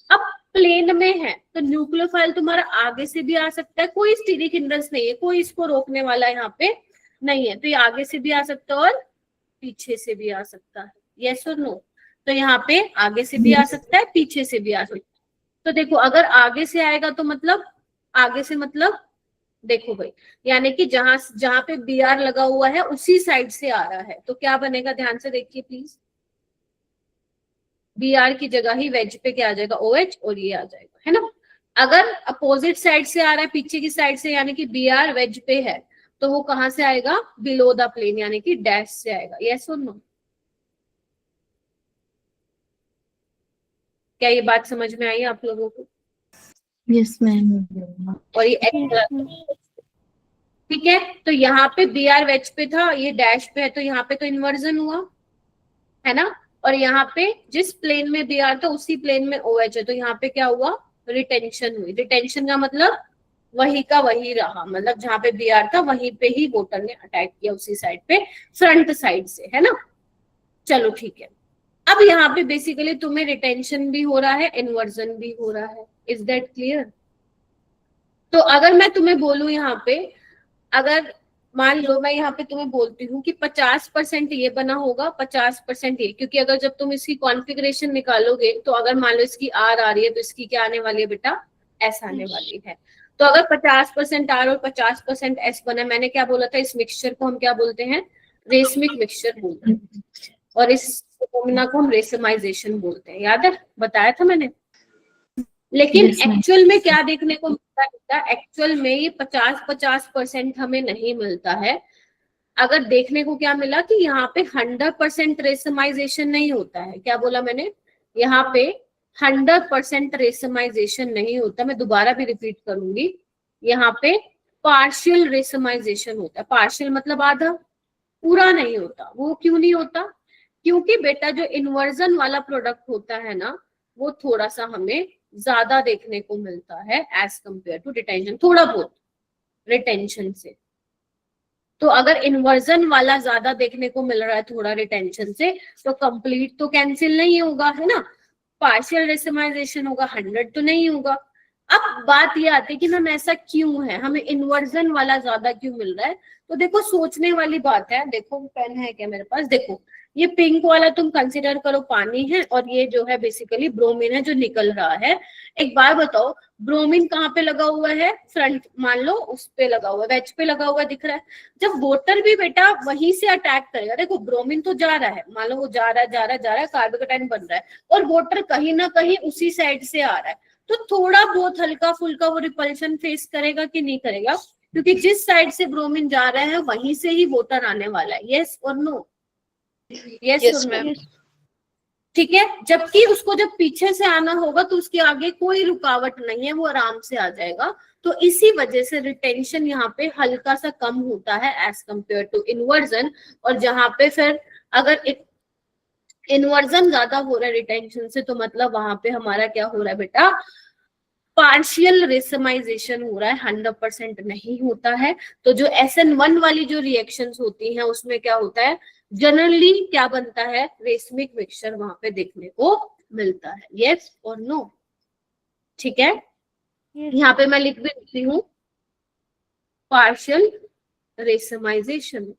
अब प्लेन में है तो न्यूक्लियोफाइल तुम्हारा आगे से भी आ सकता है, कोई स्टीरिक हिंड्रेंस नहीं है, कोई इसको रोकने वाला यहाँ पे नहीं है, तो ये आगे से भी आ सकता है और पीछे से भी आ सकता है, यस और नो। तो यहाँ पे आगे से भी आ सकता है, पीछे से भी आ सकता है। तो देखो अगर आगे से आएगा तो मतलब आगे से मतलब देखो भाई, यानी कि जहां जहां पे बी आर लगा हुआ है उसी साइड से आ रहा है, तो क्या बनेगा, ध्यान से देखिए प्लीज, बी आर की जगह ही वेज पे क्या आ जाएगा, ओ एच, और ये आ जाएगा, है ना। अगर अपोजिट साइड से आ रहा है, पीछे की साइड से, यानी कि बी आर वेज पे है, तो वो कहां से आएगा, बिलो द प्लेन, यानी कि डैश से आएगा, यस और नो। क्या ये बात समझ में आई आप लोगों को? Yes ma'am. और ये एक्स, ठीक है, तो यहाँ पे बी आर वेज पे था, ये डैश पे है, तो यहाँ पे तो इन्वर्जन हुआ, है ना। और यहाँ पे जिस प्लेन में बी आर था उसी प्लेन में ओ एच है, तो यहाँ पे क्या हुआ, रिटेंशन हुई। रिटेंशन का मतलब वही का वही रहा, मतलब जहाँ पे बी आर था वहीं पे ही वोटर ने अटैक किया, उसी साइड पे, फ्रंट साइड से, है ना। चलो ठीक है, अब यहाँ पे बेसिकली तुम्हें रिटेंशन भी हो रहा है, इन्वर्जन भी हो रहा है, इज दैट क्लियर? तो अगर मैं तुम्हें बोलूं यहाँ पे, अगर मान लो मैं यहाँ पे तुम्हें बोलती हूँ कि 50% ये बना होगा, 50% ये, क्योंकि अगर जब तुम इसकी कॉन्फ़िगरेशन निकालोगे तो अगर मान लो इसकी आर आ रही है तो इसकी क्या आने वाली है बेटा, एस आने वाली है। तो अगर 50% आर और 50% एस बना, मैंने क्या बोला था, इस मिक्सचर को हम क्या बोलते हैं, रेसमिक मिक्सचर बोलते हैं, और इस फिनोमेना को हम रेसमाइजेशन बोलते हैं, याद है, बताया था मैंने। लेकिन Yes, ma'am. एक्चुअल में क्या देखने को मिलता है, एक्चुअल में ये 50-50% हमें नहीं मिलता है। अगर देखने को क्या मिला कि यहाँ पे 100% रेसमाइजेशन नहीं होता है, क्या बोला मैंने, यहाँ पे 100% रेसमाइजेशन नहीं होता, मैं दोबारा भी रिपीट करूंगी, यहाँ पे पार्शियल रेसमाइजेशन होता है। पार्शियल मतलब आधा, पूरा नहीं होता। वो क्यों नहीं होता, क्योंकि बेटा जो इन्वर्जन वाला प्रोडक्ट होता है ना, वो थोड़ा सा हमें ज्यादा देखने को मिलता है एज कंपेयर टू रिटेंशन, थोड़ा बहुत रिटेंशन से। तो अगर इन्वर्जन वाला ज्यादा देखने को मिल रहा है थोड़ा रिटेंशन से, तो कंप्लीट तो कैंसिल नहीं होगा, है ना, पार्शियल रेसमाइजेशन होगा, 100 तो नहीं होगा। अब बात ये आती है कि मैम ऐसा क्यों है, हमें इन्वर्जन वाला ज्यादा क्यों मिल रहा है। तो देखो सोचने वाली बात है, देखो पेन है क्या मेरे पास, देखो ये पिंक वाला तुम कंसिडर करो पानी है, और ये जो है बेसिकली ब्रोमीन है जो निकल रहा है। एक बार बताओ, ब्रोमीन कहाँ पे लगा हुआ है, फ्रंट, मान लो उस पे लगा हुआ है, वेज पे लगा हुआ दिख रहा है। जब वोटर भी बेटा वहीं से अटैक करेगा, देखो ब्रोमीन तो जा रहा है, मान लो वो जा रहा है जा रहा है जा रहा है, कार्बोकेटाइन बन रहा है, और वोटर कहीं ना कहीं उसी साइड से आ रहा है, तो थोड़ा बहुत हल्का फुल्का वो रिपल्शन फेस करेगा कि नहीं करेगा, क्योंकि जिस साइड से ब्रोमीन जा रहा है वहीं से ही वोटर आने वाला है, यस और नो, यस Yes, और नो, ma'am. ठीक है। जबकि उसको जब पीछे से आना होगा तो उसके आगे कोई रुकावट नहीं है, वो आराम से आ जाएगा। तो इसी वजह से रिटेंशन यहाँ पे हल्का सा कम होता है एज कंपेयर टू इन्वर्जन। और जहां पे फिर अगर इन्वर्जन ज्यादा हो रहा है रिटेंशन से, तो मतलब वहां पे हमारा क्या हो रहा है बेटा, पार्शियल रेसमाइजेशन हो रहा है, 100% नहीं होता है। तो जो SN1 वाली जो रिएक्शंस होती हैं उसमें क्या होता है, जनरली क्या बनता है, रेसमिक मिक्सचर वहां पे देखने को मिलता है, यस और नो, ठीक है। यहाँ पे मैं लिख भी देती हूँ, partial racemisation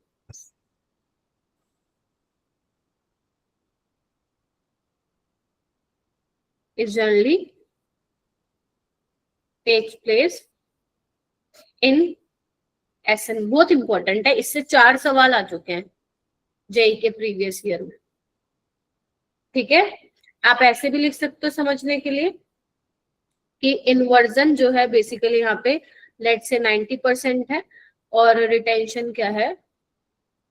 is generally takes place in SN, बहुत इंपॉर्टेंट है, इससे 4 सवाल आ चुके हैं जेई के प्रीवियस ईयर में, ठीक है। आप ऐसे भी लिख सकते हो समझने के लिए कि इन्वर्जन जो है बेसिकली यहाँ पे लेट से 90% है, और रिटेंशन क्या है,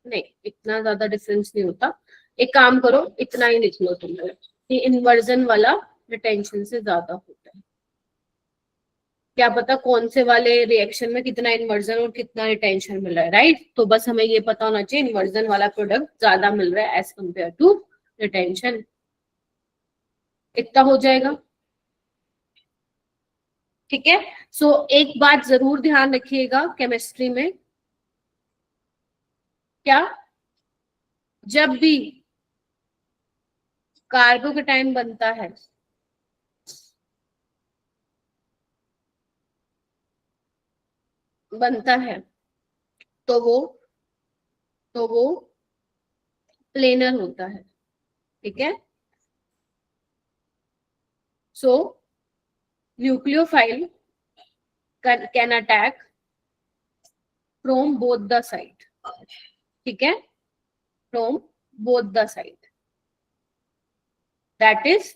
नहीं इतना ज्यादा डिफरेंस नहीं होता। एक काम करो, इतना ही लिख लो तुम कि इन्वर्जन वाला रिटेंशन से ज्यादा होता है। क्या पता कौन से वाले रिएक्शन में कितना इन्वर्जन और कितना रिटेंशन मिल रहा है, राइट। तो बस हमें ये पता होना चाहिए इन्वर्जन वाला प्रोडक्ट ज्यादा मिल रहा है एज कंपेयर टू रिटेंशन, इतना हो जाएगा, ठीक है। सो एक बात जरूर ध्यान रखिएगा केमिस्ट्री में, क्या जब भी कार्बोकेटाइन बनता है तो वो प्लेनर होता है, ठीक है। So nucleophile can attack from both the side, ठीक है, from both the side, that is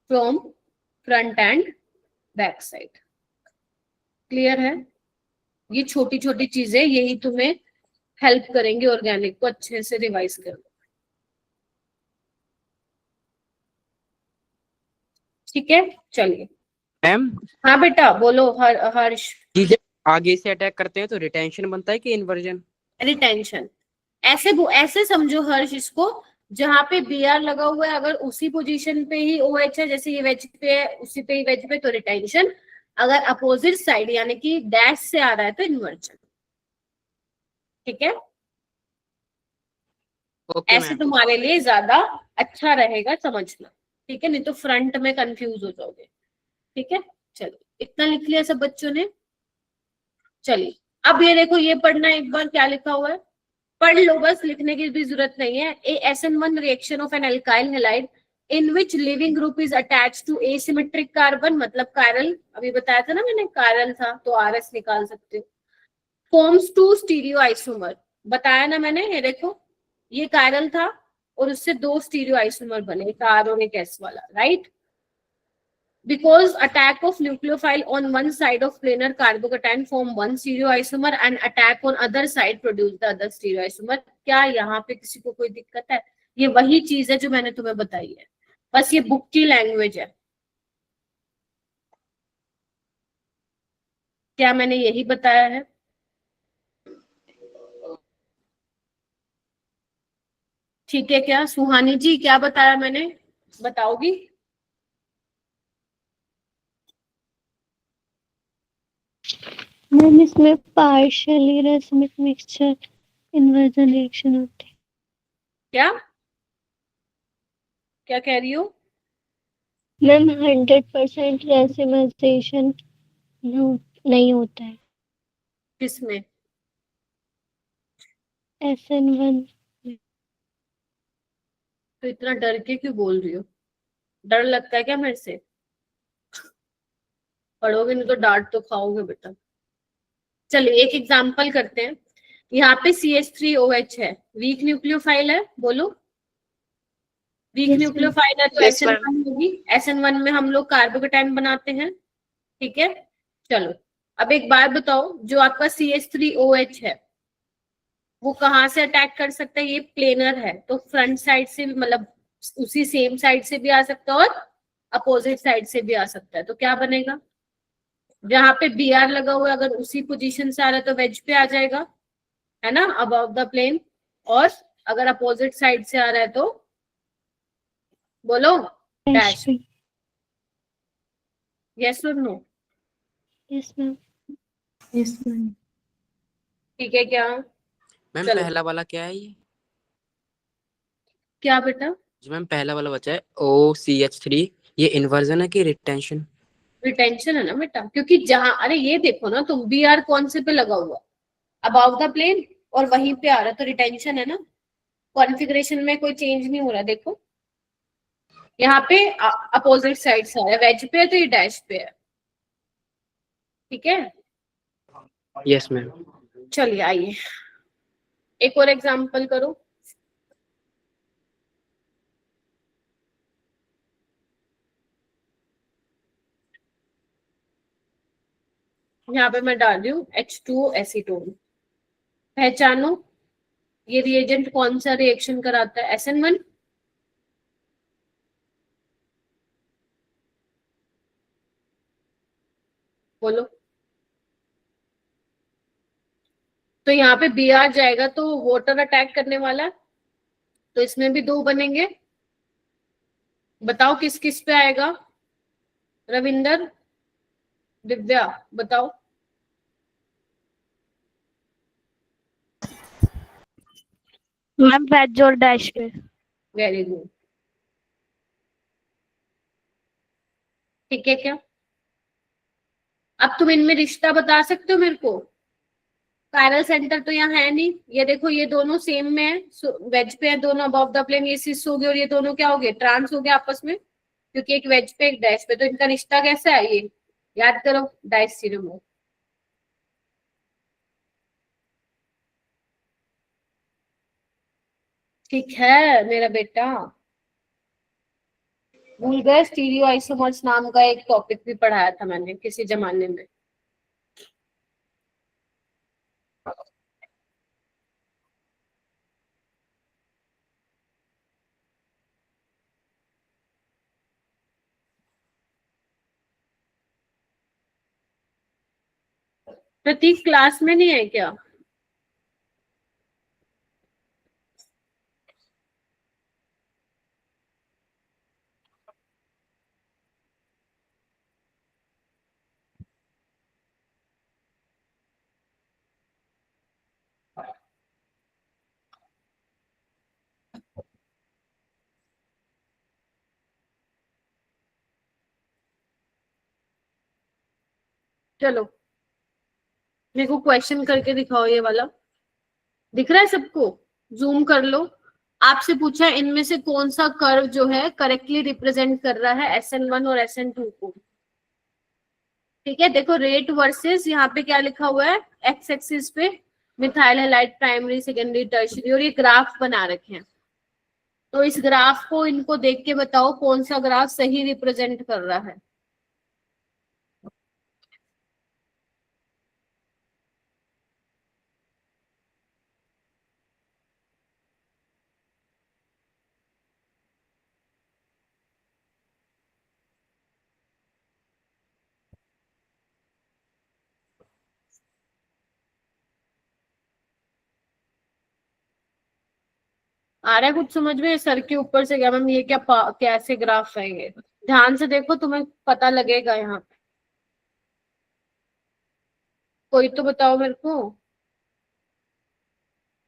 from front and back side. Clear है? ये छोटी छोटी चीजें यही तुम्हें हेल्प करेंगे ऑर्गेनिक को अच्छे से रिवाइज करने, ठीक है। चलिए, मैम हाँ बेटा बोलो। हर्ष। जी, जब आगे से अटैक करते हैं तो रिटेंशन बनता है कि इन्वर्जन? रिटेंशन। ऐसे समझो हर्ष इसको, जहां पे बी आर लगा हुआ है अगर उसी पोजीशन पे ही ओ एच है, जैसे ये वेज पे है उसी पे ही वेज पे, तो रिटेंशन। अगर अपोजिट साइड यानी कि डैश से आ रहा है तो इन्वर्जन, ठीक है। ओके ऐसे मैम। तुम्हारे लिए ज्यादा अच्छा रहेगा समझना, ठीक है, नहीं तो फ्रंट में कंफ्यूज हो जाओगे, ठीक है। चलो, इतना लिख लिया सब बच्चों ने। चलिए, अब ये देखो, ये पढ़ना एक बार क्या लिखा हुआ है, पढ़ लो बस, लिखने की भी जरूरत नहीं है। A SN1 reaction of an alkyl halide in which leaving group is attached to asymmetric carbon, मतलब कायरल, अभी बताया था ना मैंने, कायरल था तो RS निकाल सकते हो। फॉर्म्स टू स्टीरियो आइसोमर, बताया ना मैंने, ये देखो, ये कायरल था और उससे दो स्टीरियो आइसोमर बने, एक R और एक S वाला, right. Because attack of nucleophile on one side of planar carbocation form one stereoisomer and attack on other side produce the other stereoisomer। क्या यहाँ पे किसी को कोई दिक्कत है? ये वही चीज है जो मैंने तुम्हें बताई है, बस ये बुक की लैंग्वेज है। क्या मैंने यही बताया है? ठीक है क्या सुहानी जी, क्या बताया मैंने, बताओगी? मैम इसमें partially racemic mixture inversion reaction होती है। क्या क्या कह रही हो? मैम 100% रेसिमाइजेशन नहीं होता है किसमें? SN1। तो इतना डर के क्यों बोल रही हो? डर लगता है क्या मेरे से? पढ़ोगे नहीं तो डांट तो खाओगे बेटा। चलिए एक एग्जांपल करते हैं। यहाँ पे CH3OH है, वीक न्यूक्लियोफाइल है, बोलो। Week Yes, ma'am. न्यूक्लियोफाइल है तो Yes, SN1 होगी। SN1 में हम लोग कार्बोकेटाइन बनाते हैं, ठीक है। चलो, अब एक बात बताओ, जो आपका CH3OH है वो कहाँ से अटैक कर सकता है? ये प्लेनर है तो फ्रंट साइड से भी, मतलब उसी सेम साइड से भी आ सकता है और अपोजिट साइड से भी आ सकता है। तो क्या बनेगा? जहां पे BR लगा हुआ है अगर उसी पोजीशन से आ रहा है तो वेज पे आ जाएगा, है ना, अबव द प्लेन। और अगर अपोजिट साइड से आ रहा है तो बोलो डैश। यस और no? Yes ma'am. Yes ma'am. ठीक है क्या? मैम चलो। पहला वाला क्या है ये? क्या बेटा? जो मैम पहला वाला बचा है OCH3, ये इन्वर्जन है कि रिटेंशन? रिटेंशन है ना बेटा, क्योंकि जहां, अरे ये देखो ना तुम, BR कौन से पे लगा हुआ? अबव द प्लेन, और वहीं पे आ रहा है तो रिटेंशन है ना। कॉन्फ़िगरेशन में कोई चेंज नहीं हो रहा, देखो यहाँ पे अपोजिट साइड से आ रहा है, वेज पे है तो ये डैश पे है, ठीक है। Yes ma'am. चलिए आइए एक और एग्जांपल करो। यहाँ पे मैं डाल रही हूँ H2O एसीटोन। पहचानो, ये रिएजेंट कौन सा रिएक्शन कराता है? SN1। बोलो। तो यहाँ पे BR जाएगा तो वाटर अटैक करने वाला है, तो इसमें भी दो बनेंगे। बताओ किस किस पे आएगा? रविंदर, दिव्या, बताओ। मैम वेज और डैश पे। Very good. ठीक है क्या? अब तुम इनमें रिश्ता बता सकते हो मेरे को? पैरल सेंटर तो यहाँ है नहीं। ये देखो ये दोनों सेम में है, वेज पे है दोनों अबव द प्लेन, ये सिस हो गए और ये दोनों क्या हो गए, ट्रांस हो गए आपस में, क्योंकि एक वेज पे एक डैश पे। तो इनका रिश्ता कैसा है ये याद करो, डाइस थ्योरम हो। ठीक है मेरा बेटा। भूल गए स्टीरियो आइसोमर्स नाम का एक टॉपिक भी पढ़ाया था मैंने किसी जमाने में। प्रतीक क्लास में नहीं है क्या? चलो मेरे को क्वेश्चन करके दिखाओ, ये वाला दिख रहा है सबको? जूम कर लो। आपसे पूछा है इनमें से कौन सा कर्व जो है करेक्टली रिप्रेजेंट कर रहा है SN1 और SN2 को। ठीक है, देखो रेट वर्सेस यहाँ पे क्या लिखा हुआ है, एक्स एक्सिस पे methyl halide primary secondary tertiary, और ये ग्राफ बना रखे हैं। तो इस ग्राफ को इनको देख के बताओ कौन सा ग्राफ सही रिप्रेजेंट कर रहा है। आ रहा है कुछ समझ में? सर के ऊपर से क्या मैम, ये क्या कैसे ग्राफ है ये? ध्यान से देखो तुम्हें पता लगेगा यहाँ पे। कोई तो बताओ मेरे को।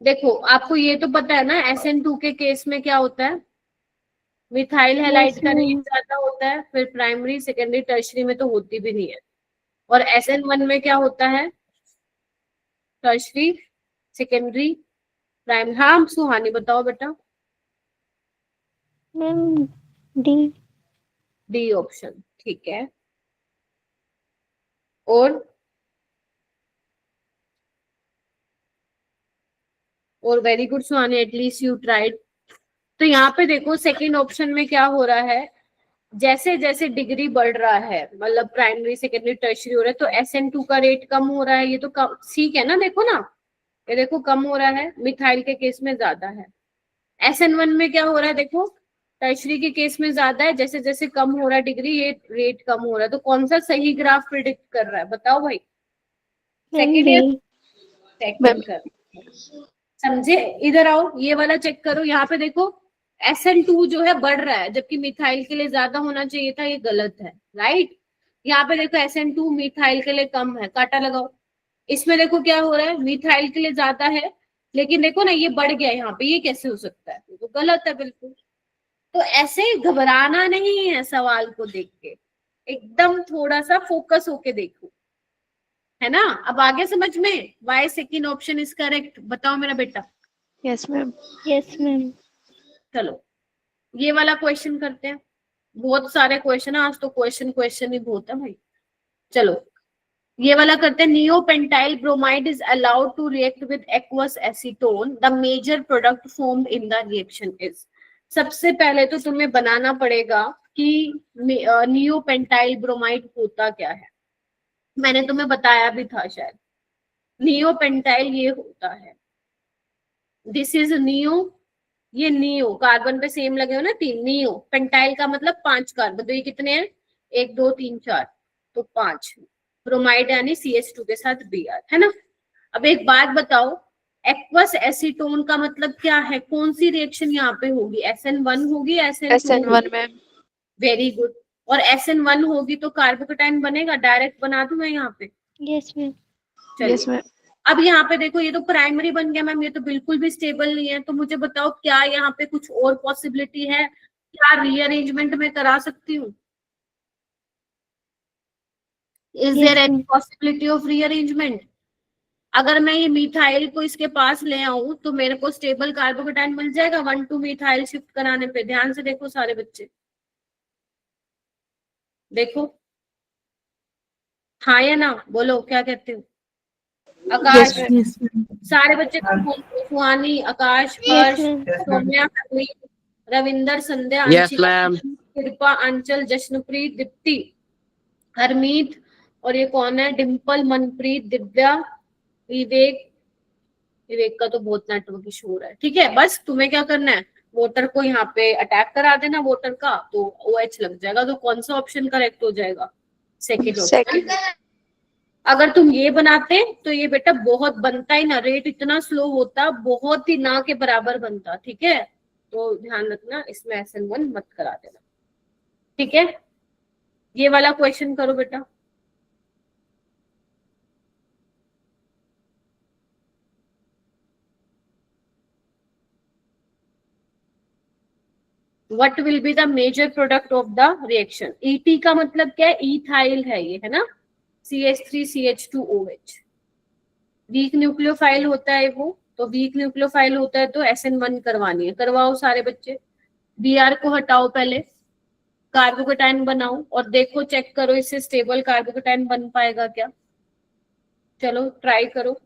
देखो आपको ये तो पता है ना SN2 के केस में क्या होता है, मिथाइल हैलाइड का रेट ज्यादा होता है, फिर प्राइमरी सेकेंडरी टर्शरी में तो होती भी नहीं है। और SN1 में क्या होता है, टर्शरी सेकेंडरी प्राइमरी। हाँ सुहानी बताओ बेटा। Ma'am D. डी ऑप्शन, ठीक है। और very good Suhani, at least you tried. तो यहाँ पे देखो सेकंड ऑप्शन में क्या हो रहा है, जैसे जैसे डिग्री बढ़ रहा है, मतलब प्राइमरी सेकेंडरी टर्शियरी हो रहा है, तो SN2 का रेट कम हो रहा है। ये तो कम ठीक है ना, देखो ना, ये देखो कम हो रहा है, मिथाइल के केस में ज्यादा है। SN1 में क्या हो रहा है, देखो टर्शियरी के केस में ज्यादा है, जैसे जैसे कम हो रहा है डिग्री ये रेट कम हो रहा है। तो कौन सा सही ग्राफ प्रिडिक्ट कर रहा है बताओ भाई? सेकेंड या सेकेंड कर, समझे? इधर आओ, ये वाला चेक करो, यहाँ पे देखो SN2 जो है बढ़ रहा है, जबकि मिथाइल के लिए ज्यादा होना चाहिए था, ये गलत है, राइट। यहाँ पे देखो SN2 मिथाइल के लिए कम है, काटा लगाओ। इसमें देखो क्या हो रहा है, मिथाइल के लिए ज्यादा है, लेकिन देखो ना ये बढ़ गया यहाँ पे, ये कैसे हो सकता है? तो गलत है बिल्कुल। तो ऐसे घबराना नहीं है सवाल को देख के, एकदम थोड़ा सा फोकस होके देखो, है ना? अब आगे समझ में, why second option is correct. बताओ मेरा बेटा। Yes, ma'am. Yes ma'am. चलो ये वाला क्वेश्चन करते हैं, बहुत सारे क्वेश्चन है आज तो, क्वेश्चन ही बहुत है भाई। चलो ये वाला करते हैं। Neopentyl bromide is allowed to react with aqueous acetone, the major product formed in the reaction is. सबसे पहले तो तुम्हें बनाना पड़ेगा कि नियोपेंटाइल ब्रोमाइड होता क्या है। मैंने तुम्हें बताया भी था शायद, नियोपेंटाइल ये होता है, दिस इज नियो, ये नियो कार्बन पे सेम लगे हो ना 3, नियो पेंटाइल का मतलब 5 कार्बन, तो ये कितने हैं 1 2 3 4, तो 5 ब्रोमाइड यानी CH2 के साथ Br, है ना। अब एक बात बताओ, एक्वस एसीटोन का मतलब क्या है, कौन सी रिएक्शन यहाँ पे होगी, SN1 होगी SN1, ma'am. Very good. और SN1 होगी तो कार्बोकेटाइन बनेगा, डायरेक्ट बना दूं मैं यहाँ पे? Yes ma'am. चलिए Yes, ma'am. अब यहाँ पे देखो ये तो प्राइमरी बन गया मैम, ये तो बिल्कुल भी स्टेबल नहीं है, तो मुझे बताओ क्या यहाँ पे कुछ और पॉसिबिलिटी है, क्या रीअरेंजमेंट में करा सकती हूँ? Is there Yes, any ma'am. Possibility of rearrangement? अगर मैं ये मिथाइल को इसके पास ले आऊं तो मेरे को स्टेबल कार्बोकेटाइन मिल जाएगा 1,2 मिथाइल शिफ्ट कराने पे। ध्यान से देखो सारे बच्चे, देखो हाँ या ना, बोलो क्या कहते हो? आकाश, Yes, ma'am. सारे बच्चे सुहानी, आकाश, Yes, हर्ष, ma'am. सौम्या, हरमीत, रविंदर, संध्या, Yes, अंशिका, ma'am. कृपा, अंचल, जश्नप्रीत, दीप्ति, हरमीत, और ये कौन है, डिम्पल, मनप्रीत, दिव्या, विवेक। विवेक का तो बहुत नेटवर्क इशू हो रहा है। ठीक है, बस तुम्हें क्या करना है, वोटर को यहाँ पे अटैक करा देना वोटर का, तो OH लग जाएगा। तो कौन सा ऑप्शन करेक्ट हो जाएगा? Second option. Second. अगर तुम ये बनाते तो ये बेटा बहुत बनता ही ना, रेट इतना स्लो होता, बहुत ही ना के बराबर बनता। ठीक है, तो ध्यान रखना इसमें SN1 मत करा देना। ठीक है, ये वाला क्वेश्चन करो बेटा। What will be the major product of the reaction? ET का मतलब क्या है? इथाइल है ये, है ना, CH3CH2OH। वीक न्यूक्लियोफाइल होता है वो, तो वीक न्यूक्लियोफाइल होता है तो SN1 करवानी है। करवाओ सारे बच्चे, Br को हटाओ, पहले कार्बोकेटाइन बनाओ और देखो, चेक करो इससे स्टेबल कार्बोकेटाइन बन पाएगा क्या। चलो ट्राई करो।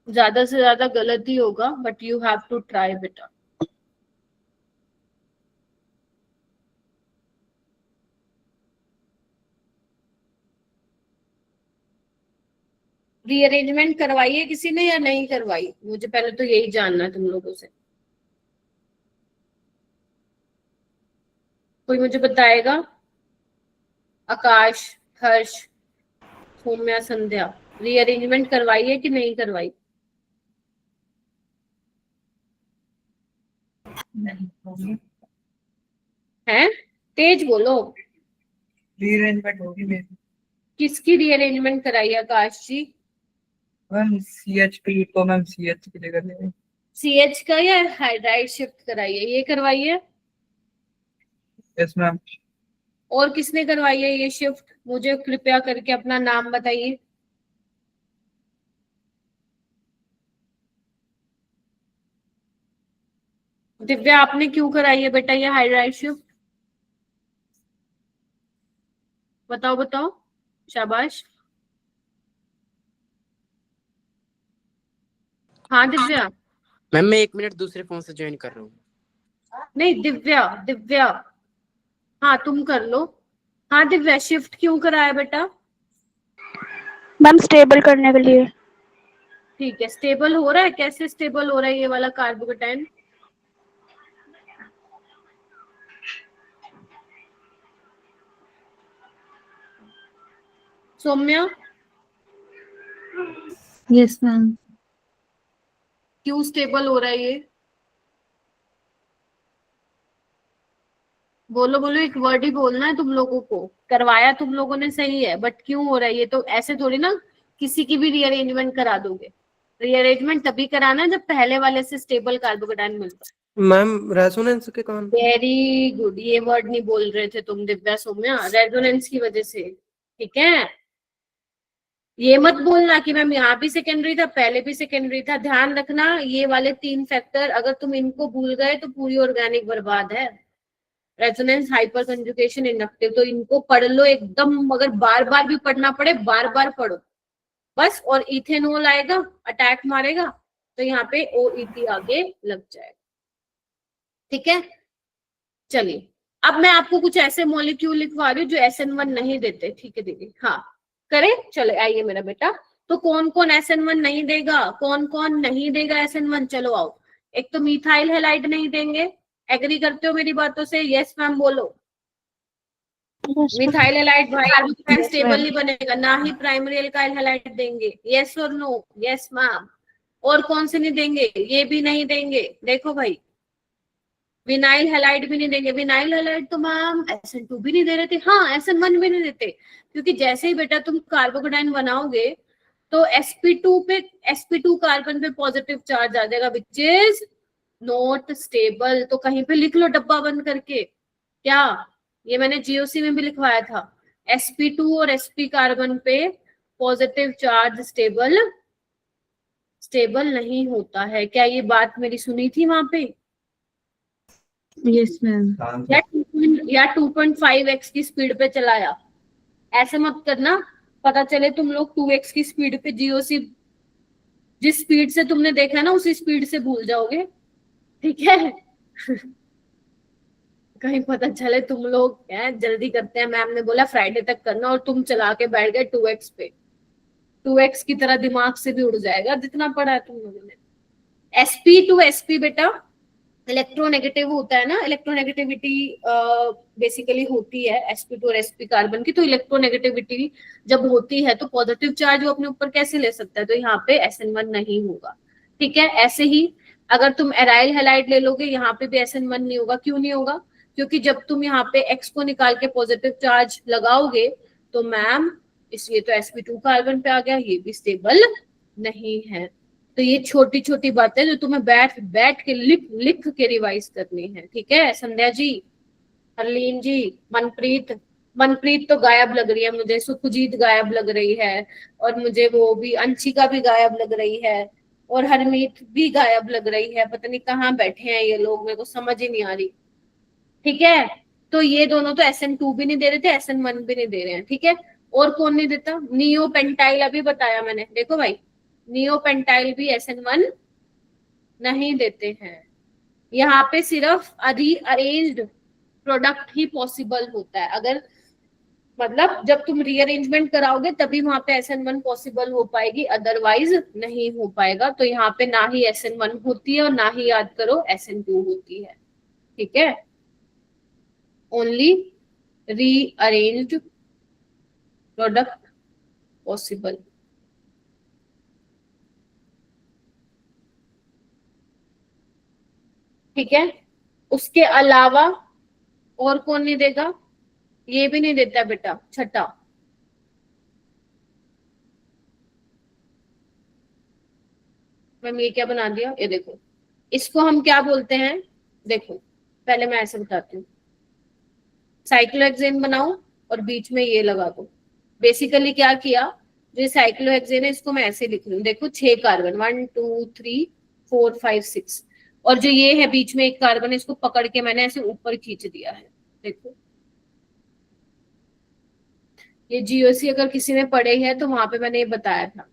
ज्यादा से ज्यादा गलत ही होगा, but you have to try बेटा। रीअरेंजमेंट करवाई है किसी ने या नहीं करवाई? मुझे पहले तो यही जानना है तुम लोगों से। कोई मुझे बताएगा? आकाश, हर्ष, सौम्या, संध्या, रीअरेंजमेंट करवाई है कि नहीं करवाई? है, तेज बोलो। रीअरेंजमेंट होगी मेरी। किसकी रीअरेंजमेंट कराई है आकाश जी? मैम CH2 को मैम CH की जगह ले आई। CH का या हाइड्राइड शिफ्ट कराई है? ये करवाई है। Yes ma'am. और किसने करवाई है ये शिफ्ट? मुझे कृपया करके अपना नाम बताइए। दिव्या, आपने क्यों कराई है बेटा ये हाइड्राइड शिफ्ट? बताओ बताओ, शाबाश। हाँ दिव्या। मैम मैं 1 मिनट दूसरे फोन से ज्वाइन कर रहा हूँ। नहीं दिव्या, दिव्या, हाँ तुम कर लो। हाँ दिव्या, शिफ्ट क्यों कराया बेटा? मैम स्टेबल करने के लिए। ठीक है, स्टेबल हो रहा है? कैसे स्टेबल हो रहा है ये वाला कार्बोकेटाइन? Saumya, Yes, ma'am. क्यों स्टेबल हो रहा है ये? बोलो बोलो, एक वर्ड ही बोलना है तुम लोगों को। करवाया तुम लोगों ने सही है, बट क्यों हो रहा है ये? तो ऐसे थोड़ी ना किसी की भी रीअरेंजमेंट करा दोगे। रीअरेंजमेंट तभी कराना है जब पहले वाले से स्टेबल कार्बोकेटाइन मिलता है। मैम रेजोनेंस के कारण। वेरी गुड, ये वर्ड नहीं बोल रहे थे तुम दिव्या, सौम्या, रेजोनेंस की वजह से। ठीक है, ये मत बोलना कि मैम यहाँ भी सेकेंडरी था, पहले भी सेकेंडरी था। ध्यान रखना, ये वाले 3 फैक्टर अगर तुम इनको भूल गए तो पूरी ऑर्गेनिक बर्बाद है। रेजोनेंस, हाइपर कंजुगेशन, इंडक्टिव, तो इनको पढ़ लो एकदम। अगर बार बार भी पढ़ना पड़े, बार बार पढ़ो बस। और इथेनॉल आएगा, अटैक मारेगा, तो यहाँ पे OET आगे लग जाएगा। ठीक है, चलिए अब मैं आपको कुछ ऐसे मॉलिक्यूल लिखवा रही हूँ जो SN1 नहीं देते, ठीक है दीदी? हाँ करें, चलो आइए मेरा बेटा। तो कौन कौन SN1 नहीं देगा, कौन कौन नहीं देगा SN1? चलो आओ। एक तो मिथाइल हैलाइड नहीं देंगे, एग्री करते हो मेरी बातों से? यस मैम बोलो। Yes, ma'am. Methyl halide carboxyl Yes, stable ma'am. नहीं बनेगा, ना ही प्राइमरी एल्काइल हैलाइड देंगे। यस और नो? Yes ma'am. और कौन से नहीं देंगे? ये भी नहीं देंगे। देखो भाई, विनाइल हैलाइड भी नहीं देंगे। विनाइल हैलाइड तो मैम SN2 भी नहीं दे रहे थे, हाँ SN1 भी नहीं देते, क्योंकि जैसे ही बेटा तुम कार्बोकेटाइन बनाओगे तो sp2 कार्बन पे पॉजिटिव चार्ज आ जाएगा, विच इज नॉट स्टेबल। तो कहीं पे लिख लो डब्बा बंद करके, क्या ये मैंने GOC में भी लिखवाया था, sp2 और sp कार्बन पे पॉजिटिव चार्ज स्टेबल नहीं होता है। क्या ये बात मेरी सुनी थी वहां पे? Yes, ma'am. या 2.5x की स्पीड पे चलाया, ऐसे मत करना। पता चले तुम लोग 2x की स्पीड पे GOC जिस स्पीड से तुमने देखा है ना उसी स्पीड से भूल जाओगे, ठीक है? कहीं पता चले तुम लोग जल्दी करते हैं, मैम ने बोला फ्राइडे तक करना, और तुम चला के बैठ गए 2x पे। 2x की तरह दिमाग से भी उड़ जाएगा जितना पढ़ा है तुम लोगों ने। sp टू sp बेटा इलेक्ट्रोनेगेटिव होता है ना, इलेक्ट्रोनेगेटिविटी बेसिकली होती है sp2 और sp कार्बन की। तो इलेक्ट्रोनेगेटिविटी जब होती है तो पॉजिटिव चार्ज वो अपने ऊपर कैसे ले सकता है? तो यहाँ पे SN1 नहीं होगा, ठीक है? ऐसे ही अगर तुम एराइल हैलाइड ले लोगे, यहाँ पे भी SN1 नहीं होगा। क्यों नहीं होगा? क्योंकि जब तुम यहाँ पे X को निकाल के पॉजिटिव चार्ज लगाओगे तो मैम इसलिए तो sp2 कार्बन पे आ गया, ये भी स्टेबल नहीं है। तो ये छोटी छोटी बातें जो तुम्हें बैठ बैठ के लिख के रिवाइज करनी है, ठीक है? संध्या जी, हरलीन जी, मनप्रीत तो गायब लग रही है मुझे, सुखजीत गायब लग रही है, और मुझे वो भी अंशिका भी गायब लग रही है, और हरमीत भी गायब लग रही है। पता नहीं कहाँ बैठे हैं ये लोग, मेरे को समझ ही नहीं आ रही, ठीक है? तो ये दोनों तो SN2 भी नहीं दे रहे थे, SN1 भी नहीं दे रहे हैं, ठीक है? और कौन नहीं देता? नियोपेंटाइल, अभी बताया मैंने, देखो भाई नियोपेंटाइल भी SN1 नहीं देते हैं। यहाँ पे सिर्फ रीअरेंज्ड प्रोडक्ट ही पॉसिबल होता है, अगर मतलब जब तुम रीअरेंजमेंट कराओगे तभी वहां पे SN1 पॉसिबल हो पाएगी, अदरवाइज नहीं हो पाएगा। तो यहाँ पे ना ही SN1 होती है और ना ही याद करो SN2 होती है, ठीक है? Only rearranged product possible. ठीक है, उसके अलावा और कौन नहीं देगा? ये भी नहीं देता बेटा, छठा मैम ये क्या बना दिया, ये देखो, इसको हम क्या बोलते हैं? देखो पहले मैं ऐसे बताती हूँ, साइक्लोहेक्सेन बनाओ और बीच में ये लगा दो। बेसिकली क्या किया, जो साइक्लोहेक्सेन है इसको मैं ऐसे लिख रही हूँ, देखो 6 कार्बन, 1 2 3 4 5 6, और जो ये है बीच में एक कार्बन, इसको पकड़ के मैंने ऐसे ऊपर खींच दिया है। देखो ये GOC अगर किसी ने पढ़े है तो वहां पे मैंने ये बताया था।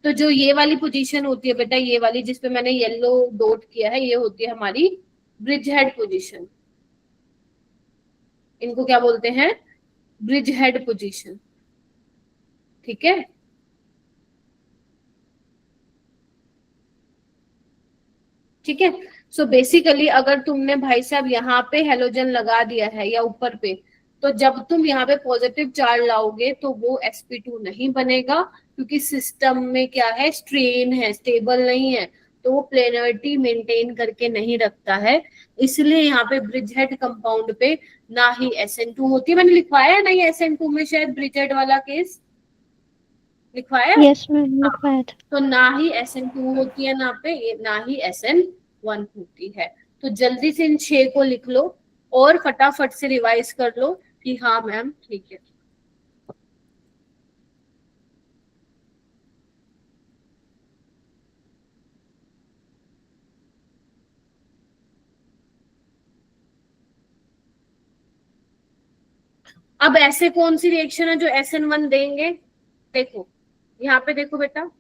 तो जो ये वाली पोजीशन होती है बेटा, ये वाली जिसपे मैंने येलो डॉट किया है, ये होती है हमारी ब्रिज हेड पोजीशन। इनको क्या बोलते हैं? ब्रिज हेड पोजीशन, ठीक है? ठीक है, सो बेसिकली अगर तुमने भाई साहब यहाँ पे हेलोजन लगा दिया है या ऊपर पे, तो जब तुम यहाँ पे पॉजिटिव चार्ज लाओगे तो वो sp2 नहीं बनेगा, क्योंकि सिस्टम में क्या है, स्ट्रेन है, स्टेबल नहीं है, तो वो प्लेनरिटी मेंटेन करके नहीं रखता है। इसलिए यहाँ पे ब्रिज हेड कंपाउंड पे ना ही SN2 होती है। मैंने लिखवाया है नहीं SN2 में, शायद ब्रिज हेड वाला केस लिखवाया। Yes, ma'am. लिखवाया था। तो ना ही SN2 होती है ना पे, ना ही SN1 होती है। तो जल्दी से इन 6 को लिख लो और फटाफट से रिवाइज कर लो कि हाँ मैम ठीक है। अब ऐसे कौन सी रिएक्शन है जो SN1 देंगे? देखो यहाँ पे देखो बेटा,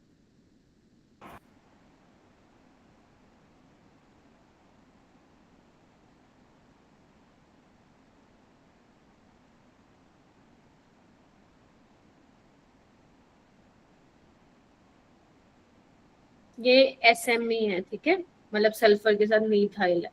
ये SME है, ठीक है, मतलब सल्फर के साथ मीथाइल है।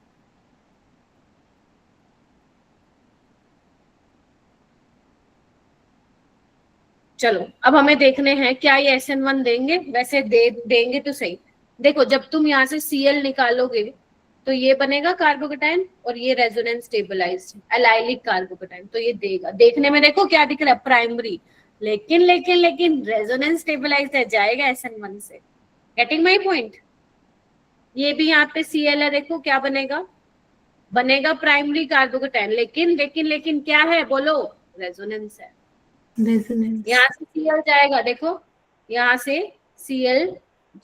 चलो अब हमें देखने हैं क्या ये SN1 देंगे, वैसे देंगे तो सही। देखो जब तुम यहाँ से Cl निकालोगे तो ये बनेगा कार्बोकेटाइन और ये रेजोनेंस स्टेबलाइज्ड एलाइलिक कार्बोकेटाइन, तो ये देगा। देखने में देखो क्या दिख रहा है, प्राइमरी, लेकिन रेजोनेंस स्टेबलाइज्ड है, जाएगा SN1 से। Getting my point? ये भी यहाँ पे Cl है, देखो क्या बनेगा, बनेगा प्राइमरी कार्बोकेटाइन, लेकिन क्या है बोलो, रेजोनेंस है। रेजोनेंस। यहाँ से Cl जाएगा, देखो यहाँ से Cl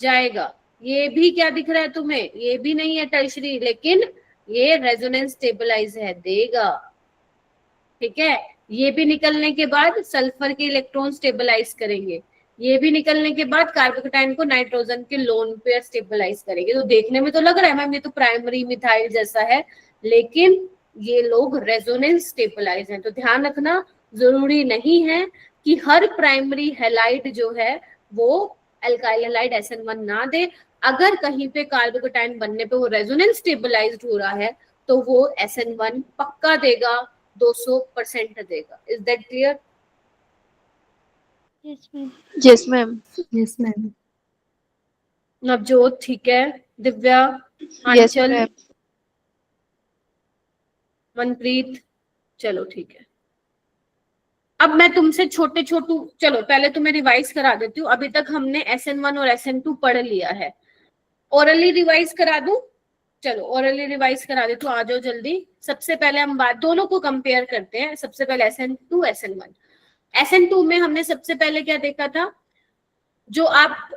जाएगा। ये भी क्या दिख रहा है तुम्हें, ये भी नहीं है टर्शरी, लेकिन ये रेजोनेंस स्टेबलाइज है, देगा। ठीक है, ये भी निकलने के बाद सल्फर के इलेक्ट्रॉन स्टेबलाइज करेंगे, ये भी निकलने के बाद कार्बोकेटाइन को नाइट्रोजन के लोन पेयर स्टेबलाइज करेंगे। तो देखने में तो लग रहा है मैम ये तो प्राइमरी मिथाइल जैसा है, लेकिन ये लोग रेजोनेंस स्टेबलाइज हैं। तो ध्यान रखना, जरूरी नहीं है कि हर प्राइमरी हैलाइड जो है वो अल्काइल हैलाइड SN1 ना दे। अगर कहीं पे कार्बोकेटाइन बनने पे वो रेजोनेंस स्टेबलाइज्ड हो रहा है तो वो SN1 पक्का देगा, 200% देगा। Is that clear? Yes, ma'am. Yes ma'am. Yes ma'am. Navjot ठीक है, दिव्या, यस आंचल, मैम। मनप्रीत, चलो ठीक है। अब मैं तुमसे छोटे चलो पहले तुम्हें रिवाइज करा देती हूँ। अभी तक हमने SN1 और SN2 पढ़ लिया है, ओरली रिवाइज करा दूं? चलो ओरली रिवाइज करा देती हूँ, आ जाओ जल्दी। सबसे पहले हम बात दोनों को कंपेयर करते हैं। सबसे पहले SN2 SN1। SN2 में हमने सबसे पहले क्या देखा था, जो आप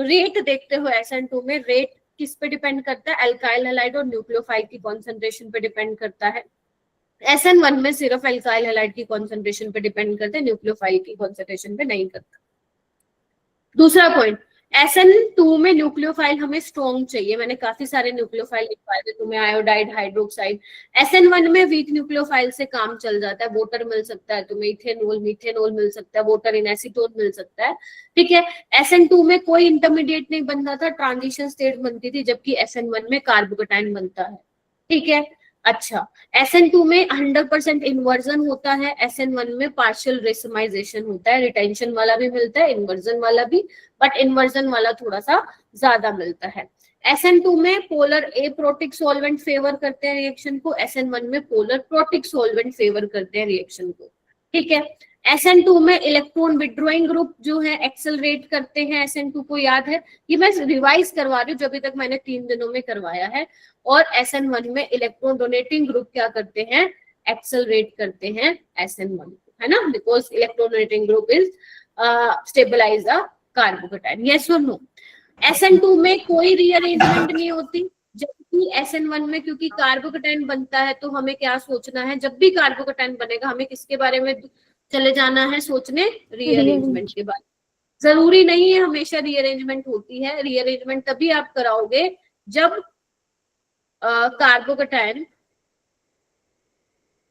रेट देखते हो SN2 में, रेट किस पे डिपेंड करता है, अल्काइल हैलाइड और न्यूक्लियोफाइल की कॉन्सेंट्रेशन पे डिपेंड करता है। SN1 में सिर्फ अल्काइल हैलाइड की कॉन्सेंट्रेशन पे डिपेंड करते हैं, न्यूक्लियोफाइल की कॉन्सेंट्रेशन पे नहीं करता। दूसरा पॉइंट, SN2 में न्यूक्लियोफाइल हमें स्ट्रॉन्ग चाहिए, मैंने काफी सारे न्यूक्लियोफाइल लिखवाए थे तुम्हें, आयोडाइड, हाइड्रोक्साइड। SN1 में वीक न्यूक्लियोफाइल से काम चल जाता है, वोटर मिल सकता है तुम्हें, इथेनॉल मीथेनॉल मिल सकता है, वोटर इन एसीटोन मिल सकता है। ठीक है, SN2 में कोई इंटरमीडिएट नहीं बनता था, ट्रांजिशन स्टेट बनती थी, जबकि SN1 में कार्बोकेटाइन बनता है। ठीक है, अच्छा, SN2 में 100% इन्वर्जन होता है, SN1 में पार्शियल रेसमाइजेशन होता है, रिटेंशन वाला भी मिलता है, इन्वर्जन वाला भी, बट इन्वर्जन वाला थोड़ा सा ज्यादा मिलता है। SN2 में पोलर एप्रोटिक सॉल्वेंट फेवर करते हैं रिएक्शन को, SN1 में पोलर प्रोटिक सॉल्वेंट फेवर करते हैं रिएक्शन को। ठीक है, SN2 में इलेक्ट्रॉन विड्रॉइंग ग्रुप जो है एक्सेलरेट करते हैं SN2 को, याद है, ये मैं रिवाइज करवा रही हूँ जो अभी तक मैंने 3 दिनों में करवाया है। और SN1 में इलेक्ट्रॉन डोनेटिंग ग्रुप क्या करते हैं, एक्सेलरेट करते हैं SN1 को, है ना, because electron donating group is stabilize the carbocation. Yes और नो? SN2 में कोई रीअरेंजमेंट नहीं होती, जबकि SN1 में क्योंकि कार्बोकेटाइन बनता है तो हमें क्या सोचना है, जब भी कार्बोकेटाइन बनेगा हमें किसके बारे में चले जाना है सोचने, रीअरेंजमेंट के बारे में। जरूरी नहीं है हमेशा रीअरेंजमेंट होती है, रीअरेंजमेंट तभी आप कराओगे जब कार्बोकेटाइन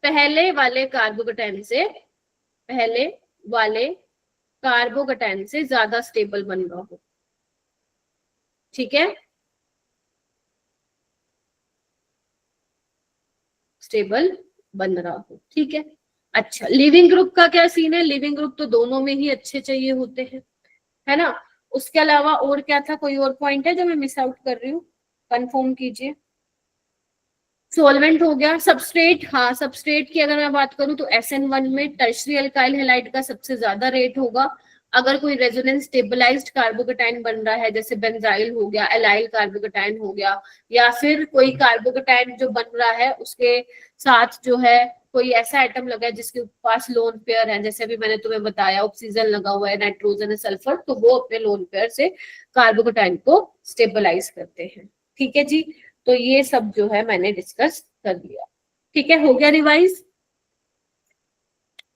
पहले वाले कार्बोकेटाइन से ज्यादा स्टेबल बन रहा हो। ठीक है, स्टेबल बन रहा हो। ठीक है, अच्छा, लिविंग ग्रुप का क्या सीन है? लिविंग ग्रुप तो दोनों में ही अच्छे चाहिए होते हैं, है ना। उसके अलावा और क्या था, कोई और पॉइंट है जो मैं मिस आउट कर रही हूँ, कंफर्म कीजिए। सॉल्वेंट हो गया, सबस्ट्रेट, हाँ सबस्ट्रेट की अगर मैं बात करूं तो SN1 में टर्शरी अल्काइल हैलाइड का सबसे ज्यादा रेट होगा। अगर कोई रेजोनेंस स्टेबलाइज्ड कार्बोकेटाइन बन रहा है, जैसे बेंजाइल हो गया, एलाइल कार्बोकेटाइन हो गया, या फिर कोई कार्बोकेटाइन जो बन रहा है उसके साथ जो है कोई ऐसा आइटम लगा है जिसके पास लोन पेयर है, जैसे अभी मैंने तुम्हें बताया ऑक्सीजन लगा हुआ है, नाइट्रोजन है, सल्फर, तो वो अपने लोन पेयर से कार्बोकेटाइन को स्टेबलाइज करते हैं। ठीक है जी, तो ये सब जो है मैंने डिस्कस कर लिया। ठीक है, हो गया रिवाइज।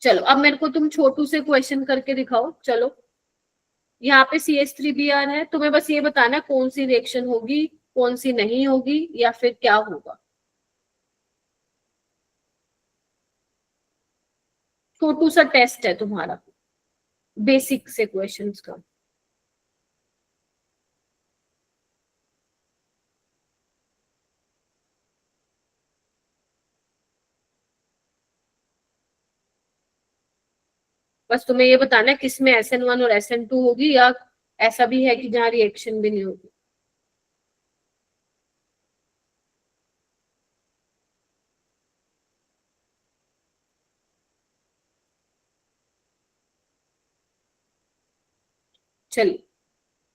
चलो अब मेरे को तुम छोटू से क्वेश्चन करके दिखाओ। चलो, यहाँ पे CH3Br है, तुम्हें बस ये बताना कौन सी रिएक्शन होगी, कौन सी नहीं होगी, या फिर क्या होगा। छोटू सा टेस्ट है तुम्हारा, बेसिक से क्वेश्चंस का। बस तुम्हें ये बताना है किस में SN1 और SN2 होगी, या ऐसा भी है कि जहाँ रिएक्शन भी नहीं होगी। चलिए,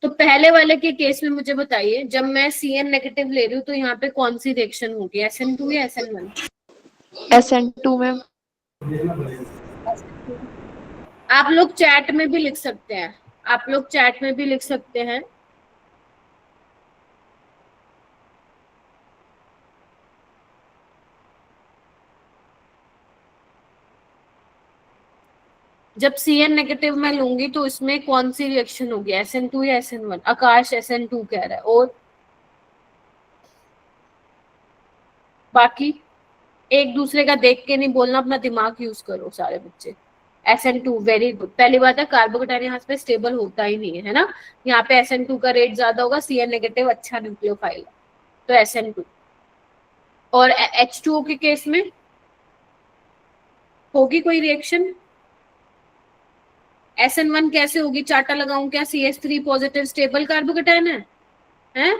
तो पहले वाले के केस में मुझे बताइए, जब मैं CN नेगेटिव ले रही हूँ तो यहाँ पे कौन सी रिएक्शन होगी, SN2 या SN1? SN2 में। आप लोग चैट में भी लिख सकते हैं, आप लोग चैट में भी लिख सकते हैं। जब CN नेगेटिव मैं लूंगी तो इसमें कौन सी रिएक्शन होगी, SN2 या SN1? आकाश SN2 कह रहा है, और बाकी एक दूसरे का देख के नहीं बोलना, अपना दिमाग यूज करो सारे बच्चे। SN2 very good. पहली बात है कार्बोकेटाइन यहाँ पे स्टेबल होता ही नहीं है ना, यहाँ पे SN2 का रेट ज्यादा होगा, CN नेगेटिव अच्छा न्यूक्लियोफाइल है, तो SN2। और H2O के केस में होगी कोई रिएक्शन? SN1 कैसे होगी, चार्टा लगाऊं क्या? CH3 पॉजिटिव स्टेबल कार्बोकेटाइन है, हैं?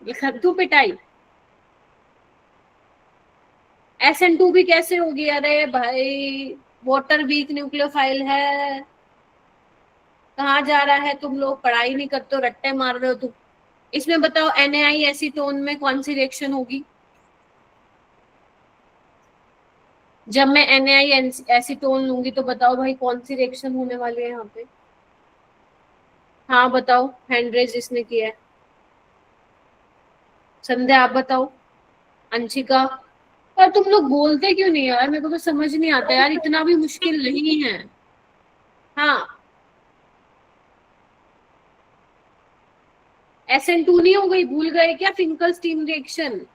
लिखा दूं पिटाई? SN2 भी कैसे होगी? अरे भाई वाटर वीक न्यूक्लियोफाइल है, कहाँ जा रहा है तुम लोग, पढ़ाई नहीं करते हो, रट्टे मार रहे हो तुम। इसमें बताओ NaI एसीटोन में कौन सी रिएक्शन होगी? जब मैं NaI एसीटोन लूंगी तो बताओ भाई कौन सी रिएक्शन होने वाली है यहाँ पे? हाँ बताओ, हैंड रेज जिसने किया है। संध्या आप बताओ, अंशिका। और तुम लोग बोलते क्यों नहीं यार, मेरे को तो समझ नहीं आता यार, इतना भी मुश्किल नहीं है। हाँ, SN2 नहीं हो गई, भूल गए क्या? फिंकल स्टीम रिएक्शन,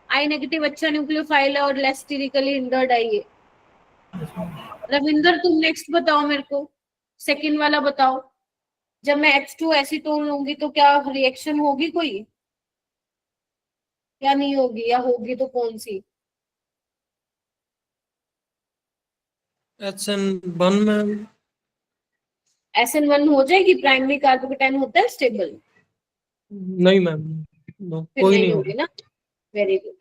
आई नेगेटिव अच्छा न्यूक्लियोफाइल है और लेस स्टेरिकली हिंडर्ड है ये। रविंदर तुम नेक्स्ट बताओ मेरे को, सेकंड वाला बताओ। जब मैं H2 एसीटोन लूंगी तो क्या रिएक्शन होगी कोई, या नहीं होगी, या होगी तो कौन सी? SN1 में। SN1 हो जाएगी, प्राइमरी कार्बोकेटाइन होता है स्टेबल? नहीं मैम, नो, फिर कोई नहीं नहीं होगी होगा। ना, वेरी गुड।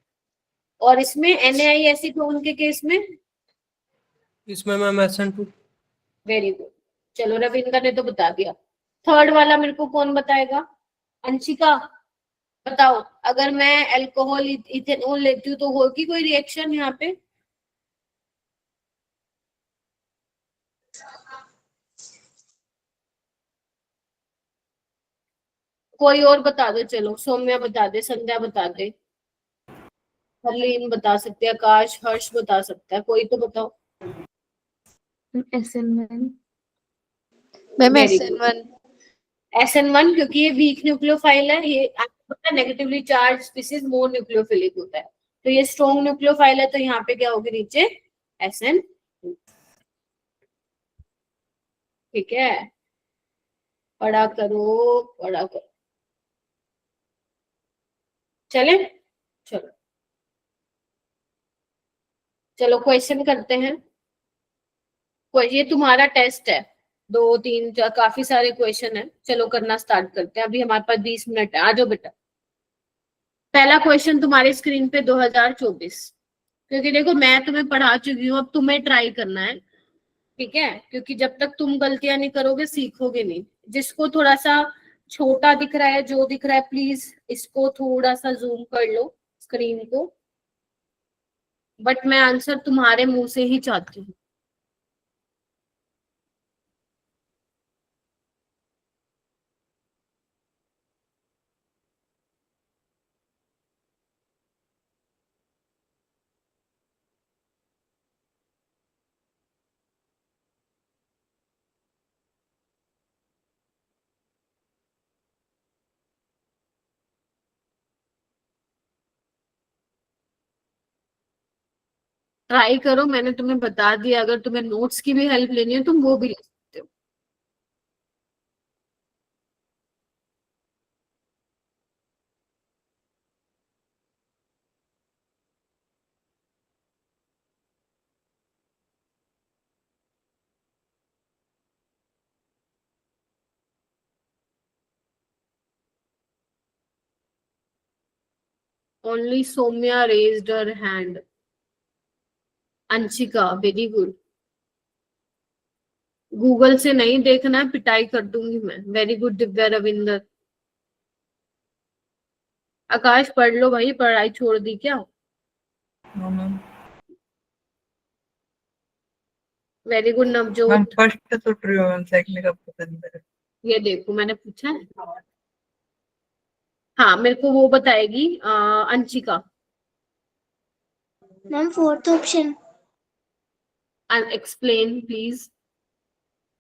और इसमें NaI एसीटोन के केस में? इसमें मैम SN2। Very good. चलो रविंद्र ने तो बता दिया। थर्ड वाला मेरे को कौन बताएगा? अंशिका बताओ, अगर मैं अल्कोहल इथेनॉल लेती हूँ तो होगी कोई रिएक्शन यहाँ पे? कोई और बता दो, चलो सौम्या बता दे, संध्या बता दे, हरलीन बता सकते हैं, आकाश हर्ष बता सकता है, कोई तो बताओ। SN1। Ma'am very good. SN1। SN1 क्योंकि ये वीक न्यूक्लियोफाइल है, ये आपको पता है नेगेटिवली चार्ज स्पीसीज मोर न्यूक्लियोफिलिक होता है, तो ये स्ट्रॉन्ग न्यूक्लियोफाइल है, तो यहाँ पे क्या होगी नीचे? SN। ठीक है, पढ़ा करो, पढ़ा करो। चले, चलो चलो क्वेश्चन करते हैं। ये तुम्हारा टेस्ट है, 2 3 4 काफी सारे क्वेश्चन है, चलो करना स्टार्ट करते हैं, अभी हमारे पास 20 मिनट है, आ जाओ बेटा। पहला क्वेश्चन तुम्हारी स्क्रीन पे 2024, क्योंकि देखो मैं तुम्हें पढ़ा चुकी हूँ, अब तुम्हें ट्राई करना है, ठीक है? क्योंकि जब तक तुम गलतियां नहीं करोगे सीखोगे नहीं। जिसको थोड़ा सा छोटा दिख रहा है, जो दिख रहा है, प्लीज इसको थोड़ा सा जूम कर लो स्क्रीन को, बट मैं आंसर तुम्हारे मुंह से ही चाहती हूँ। ट्राई करो, मैंने तुम्हें बता दिया, अगर तुम्हें नोट्स की भी हेल्प लेनी है तुम वो भी ले सकते हो। Only Soumya raised her hand. Anshika, very good. Google से नहीं देखना है, पिटाई कर दूंगी मैं. Very good Divya Ravinder. आकाश पढ़ लो भाई, पढ़ाई छोड़ दी क्या? No ma'am. Very good ma'am Navjot. First तो ट्रू है मैम, सेकंड का पता नहीं मेरे. ये देखो मैंने पूछा है. हाँ मेरे को वो बताएगी Anshika. Ma'am fourth option. Explain please.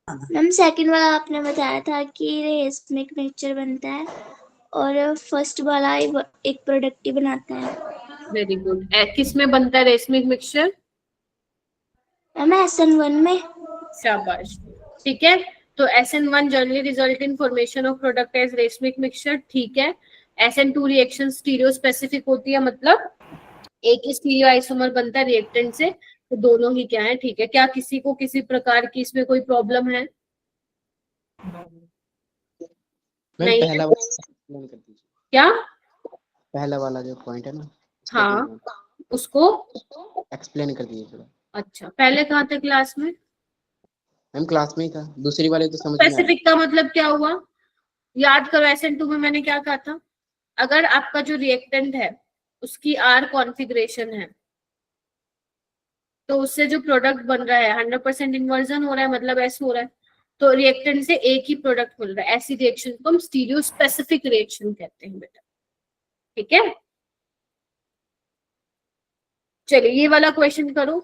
Ma'am second वाला आपने बताया था कि रेशमिक मिक्सचर बनता है और फर्स्ट वाला एक प्रोडक्ट ही बनाता है. Very good. किस में बनता है रेशमिक मिक्सचर? मैम SN1 में. शाबाश. ठीक है, तो SN1 generally result in formation of product as racemic mixture. ठीक है. SN2 रिएक्शन स्टीरियो स्पेसिफिक होती है, मतलब एक ही स्टीरियो आइसोमर बनता है रिएक्टेंट से, तो दोनों ही क्या है. ठीक है, क्या किसी को किसी प्रकार की इसमें कोई प्रॉब्लम है? नहीं. पहला वाला explain कर दीजिए. क्या? पहला वाला जो पॉइंट है ना, हाँ उसको एक्सप्लेन कर दीजिए थोड़ा. अच्छा, पहले कहाँ थे क्लास में? मैम क्लास में ही था, दूसरी वाले तो समझ में आ रहा. स्पेसिफिक का मतलब क्या हुआ? याद करो, SN2 में मैंने क्या कहा था? अगर आपका जो रिएक्टेंट है उसकी R कॉन्फ़िगरेशन है, तो उससे जो प्रोडक्ट बन रहा है 100% इन्वर्जन हो रहा है, मतलब ऐसे हो रहा है, तो रिएक्टेंट से एक ही प्रोडक्ट मिल रहा है. ऐसी रिएक्शन को हम स्टीरियो स्पेसिफिक रिएक्शन कहते हैं बेटा. ठीक है, चलिए ये वाला क्वेश्चन करो.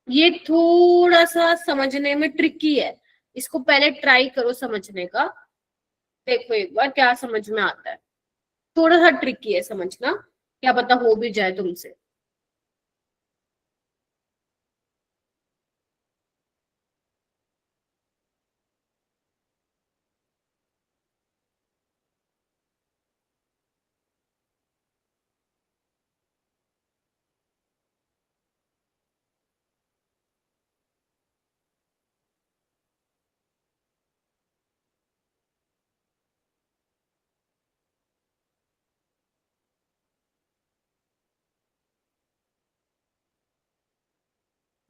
ये थोड़ा सा समझने में ट्रिकी है, इसको पहले ट्राई करो समझने का. देखो एक बार क्या समझ में आता है. थोड़ा सा ट्रिकी है समझना, क्या पता हो भी जाए तुमसे.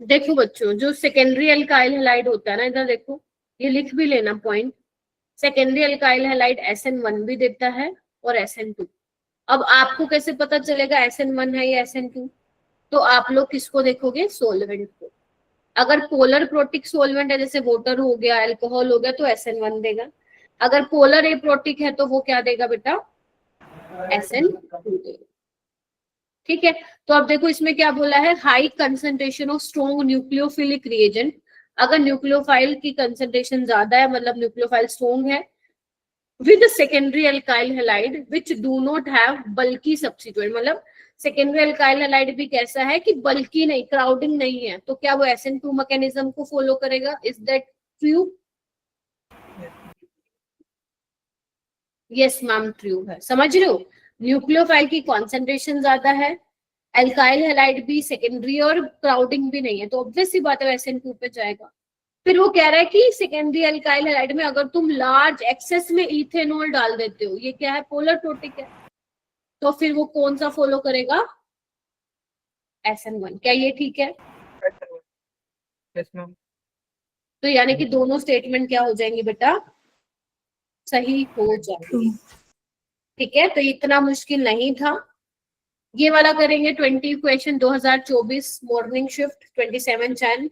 देखो बच्चों, जो सेकेंडरी अल्काइल हैलाइड होता है ना, इधर देखो, ये लिख भी लेना point. Secondary alkyl halide SN1 भी देता है और SN2. अब आपको कैसे पता चलेगा SN1 है या SN2? तो आप लोग किसको देखोगे? सोलवेंट को. अगर पोलर प्रोटिक सोलवेंट है, जैसे वाटर हो गया, अल्कोहल हो गया, तो SN1 देगा. अगर पोलर एप्रोटिक है तो वो क्या देगा बेटा? SN2 देगा. ठीक है, तो अब देखो इसमें क्या बोला है, high concentration of strong nucleophilic reagent. अगर न्यूक्लियोफाइल की कंसंट्रेशन ज्यादा है, मतलब न्यूक्लियोफाइल स्ट्रॉन्ग है, with secondary alkyl halide which do not have bulky substituent. मतलब सेकेंडरी अल्काइल हैलाइड भी कैसा है कि बल्की नहीं, क्राउडिंग नहीं है, तो क्या वो SN2 मैकेनिज्म को फॉलो करेगा? Is that true? Yes ma'am true है. समझ रहे हो, न्यूक्लियोफाइल की कॉन्सेंट्रेशन ज्यादा है, अल्काइल हैलाइड भी सेकेंडरी और क्राउडिंग भी नहीं है, तो ऑब्वियस सी बात है SN2 पे जाएगा. फिर वो कह रहा है कि सेकेंडरी अल्काइल हैलाइड में अगर तुम लार्ज एक्सेस में इथेनॉल डाल देते हो, ये क्या है? पोलर प्रोटिक है, तो फिर वो कौन सा फॉलो करेगा? SN1. क्या ये ठीक है? Yes ma'am. तो यानी कि दोनों स्टेटमेंट क्या हो जाएंगे बेटा? सही हो जाएंगे. ठीक है, तो इतना मुश्किल नहीं था. ये वाला करेंगे 20 क्वेश्चन 2024 मॉर्निंग शिफ्ट 27 Jan.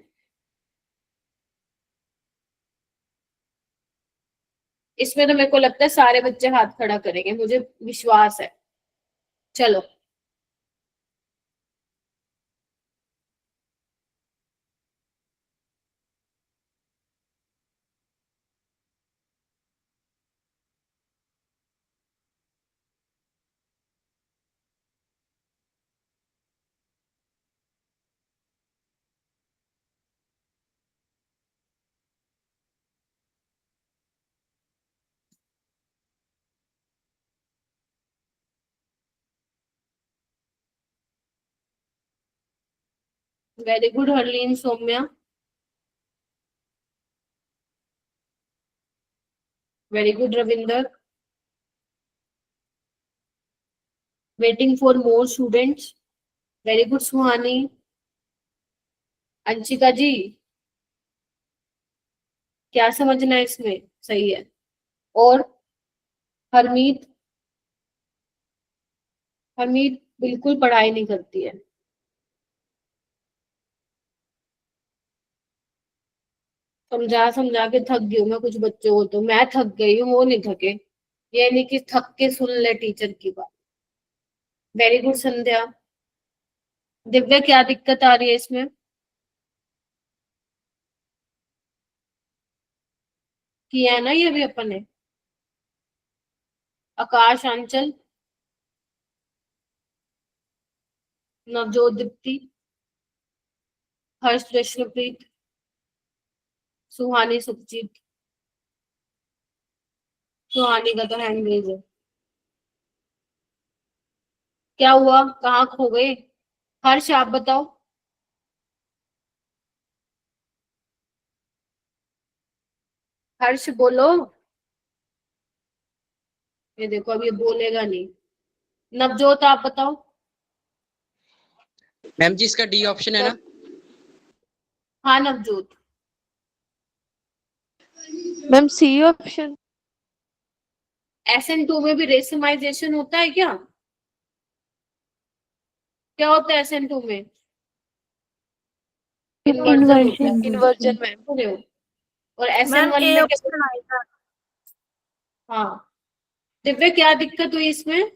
इसमें तो मेरे को लगता है सारे बच्चे हाथ खड़ा करेंगे, मुझे विश्वास है. चलो very good Harleen Saumya. Very good Ravinder. Waiting for more students. Very good Suhani. Anshika ji क्या समझना है इसमें? सही है। और हरमीत, हरमीत बिल्कुल पढ़ाई नहीं करती है। समझा समझा के थक गई हूँ मैं कुछ बच्चों को, तो मैं थक गई हूँ, वो नहीं थके। ये नहीं कि थक के सुन ले टीचर की बात। वेरी गुड संध्या। दिव्या क्या दिक्कत आ रही है इसमें? किया है ना ये भी अपन ने। आकाश, आंचल, नवजोत, दीप्ति, हर्ष, कृष्णप्रीत, सुहानी, सुखजीत। सुहानी का तो हैंड रेज है। क्या हुआ, कहाँ खो गए? हर्ष आप बताओ। हर्ष बोलो। ये देखो अब ये बोलेगा नहीं। नवजोत आप बताओ। मैम जी इसका डी ऑप्शन है ना? हाँ Navjot. Ma'am C option. SN2 में भी रेसिमाइजेशन होता है क्या? क्या होता है SN2 में? इन्वर्जन होता है। Inversion. Inversion ma'am. सुन रहे हो? और मैम SN1 ए में ऑप्शन आएगा। हाँ। दिव्या क्या दिक्कत हुई इसमें?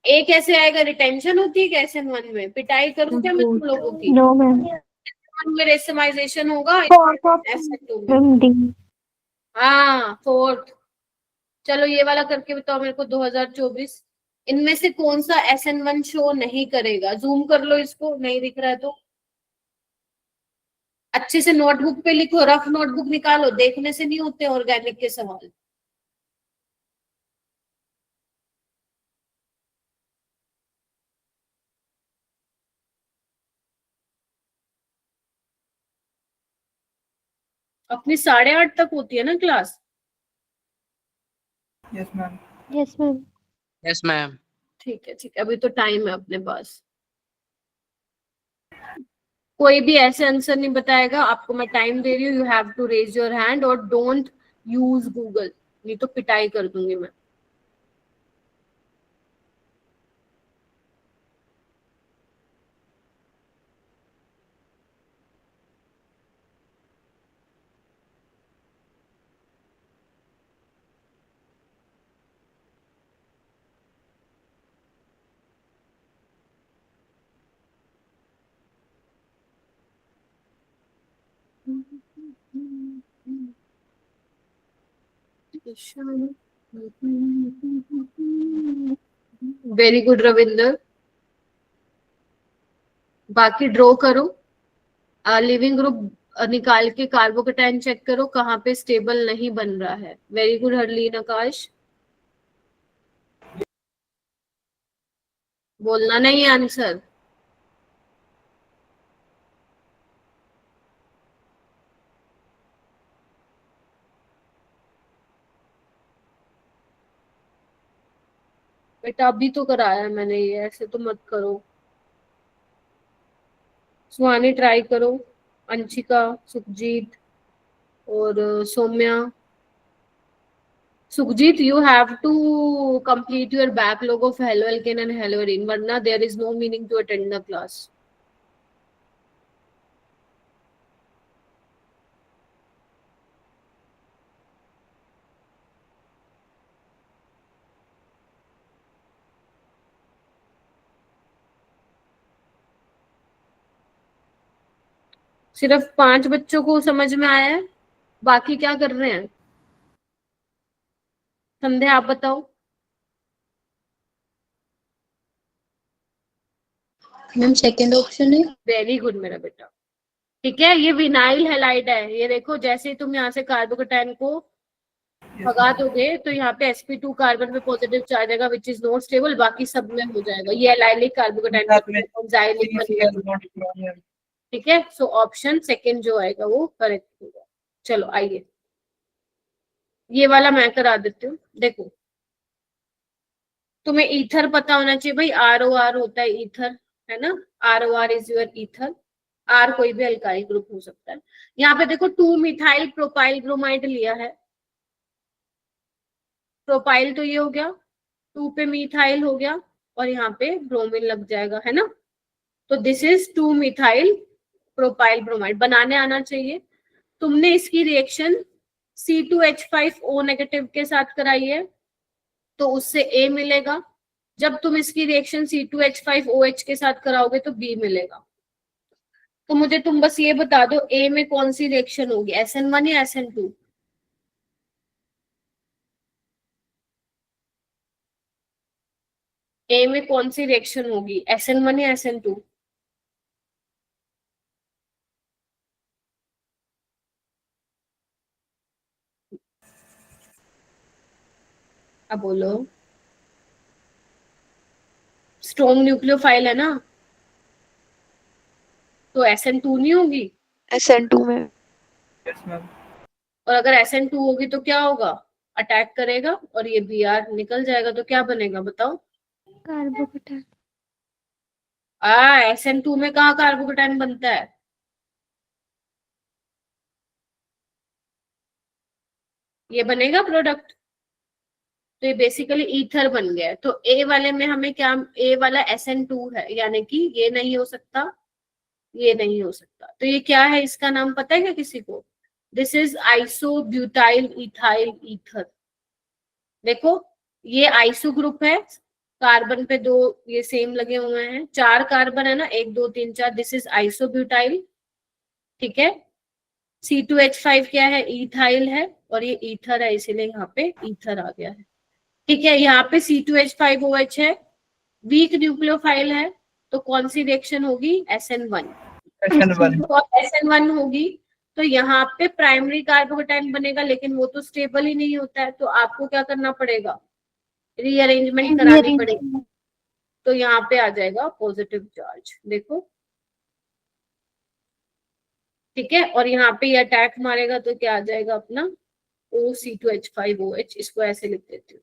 ए कैसे आएगा? रिटेंशन होती है क्या SN1 में? पिटाई करूं क्या मैं तुम लोगों की? No, ma'am. में रेसिमाइजेशन होगा Fourth option. SN2 में। Ma'am, D. हाँ फोर्थ। चलो ये वाला करके बताओ मेरे को। 2024 इनमें से कौन सा SN1 शो नहीं करेगा? जूम कर लो इसको, नहीं दिख रहा है तो अच्छे से नोटबुक पे लिखो, रफ नोटबुक निकालो, देखने से नहीं होते ऑर्गेनिक के सवाल। अपनी 8:30 तक होती है ना class? Yes, ma'am. Yes, ma'am. Yes ma'am. ठीक है ठीक है, अभी तो टाइम है अपने पास। कोई भी ऐसे आंसर नहीं बताएगा आपको, मैं टाइम दे रही हूँ। You have to raise your hand और डोंट यूज गूगल, नहीं तो पिटाई कर दूंगी मैं। Very good Ravinder. बाकी ड्रॉ करो। लिविंग ग्रुप निकाल के कार्बोकेटाइन चेक करो कहाँ पे स्टेबल नहीं बन रहा है। वेरी गुड हरलीन, आकाश। बोलना नहीं आंसर। बेटा अभी तो कराया है मैंने ये, ऐसे तो मत करो। सुहानी ट्राई करो, अंशिका, सुखजीत और Saumya. Sukhjeet you have to complete your backlog of haloalkane and haloarine, वरना there is no meaning to attend the class. सिर्फ 5 बच्चों को समझ में आया है, बाकी क्या कर रहे हैं? संध्या आप बताओ। मैम सेकंड ऑप्शन है। वेरी गुड मेरा बेटा। ठीक है, ये विनाइल हैलाइड है। ये देखो जैसे ही तुम यहाँ से कार्बोकेटाइन को भगा दोगे तो यहाँ पे sp2 कार्बन पे पॉजिटिव चार्ज आएगा विच इज नॉट स्टेबल, बाकी सब में हो जाएगा। ये एलाइलिक कार्बोकेटाइन ठीक है। सो ऑप्शन सेकंड जो आएगा वो करेक्ट होगा। चलो आइए। ये वाला मैं करा देती हूँ। देखो तुम्हें ईथर पता होना चाहिए भाई, ROR होता है ईथर, है ना, ROR is your ether. R कोई भी अल्काइल ग्रुप हो सकता है। यहाँ पे देखो 2 मिथाइल प्रोपाइल ब्रोमाइड लिया है, प्रोपाइल तो ये हो गया, 2 पे मिथाइल हो गया और यहाँ पे ब्रोमीन लग जाएगा, है ना। तो this is 2 methyl propyl bromide. बनाने आना चाहिए। तुमने इसकी रिएक्शन C2H5O नेगेटिव के साथ कराई है तो उससे A मिलेगा। जब तुम इसकी रिएक्शन C2H5OH के साथ कराओगे तो B मिलेगा। तो मुझे तुम बस ये बता दो A में कौन सी रिएक्शन होगी, SN1 या SN2? A में कौन सी रिएक्शन होगी, SN1 या SN2? अब बोलो। स्ट्रॉन्ग न्यूक्लियोफाइल है ना, तो SN2 नहीं होगी। SN2 में Yes, ma'am. और अगर SN2 होगी तो क्या होगा, अटैक करेगा और ये Br निकल जाएगा, तो क्या बनेगा बताओ। कार्बोकेटाइन। SN2 में कहाँ कार्बोकेटाइन बनता है, ये बनेगा प्रोडक्ट। तो ये बेसिकली ईथर बन गया है। तो A वाले में हमें क्या, A वाला SN2 है, यानी कि ये नहीं हो सकता, ये नहीं हो सकता। तो ये क्या है, इसका नाम पता है क्या किसी को? This is isobutyl ethyl ether. देखो ये आइसो ग्रुप है, कार्बन पे 2 ये सेम लगे हुए हैं, 4 कार्बन है ना, 1 2 3 4, दिस इज आइसोब्यूटाइल, ठीक है। C2H5 क्या है, इथाइल है और ये ईथर है, इसीलिए यहाँ पे ईथर आ गया है, ठीक है। यहाँ पे C2H5OH है, वीक न्यूक्लियोफाइल है, तो कौन सी रिएक्शन होगी, SN1। SN1. तो SN1 होगी तो यहाँ पे प्राइमरी कार्बोकेटाइन बनेगा, लेकिन वो तो स्टेबल ही नहीं होता है, तो आपको क्या करना पड़ेगा, रीअरेंजमेंट करानी पड़ेगी। तो यहाँ पे आ जाएगा पॉजिटिव चार्ज, देखो, ठीक है। और यहाँ पे ये अटैक मारेगा तो क्या आ जाएगा अपना OC2H5OH। इसको ऐसे लिख देती हूँ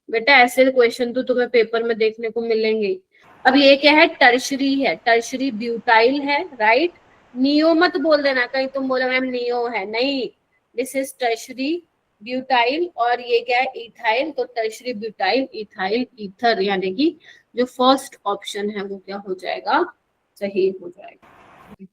बेटा, ऐसे क्वेश्चन तो तुम्हें पेपर में देखने को मिलेंगे। अब ये क्या है, टर्शरी है, टर्शरी ब्यूटाइल है, राइट। नियो मत बोल देना कहीं तुम बोलो मैम नियो है, नहीं, दिस इज टर्शरी ब्यूटाइल। और ये क्या है, इथाइल। तो टर्शरी ब्यूटाइल इथाइल ईथर, यानी कि जो फर्स्ट ऑप्शन है वो क्या हो जाएगा, सही हो जाएगा,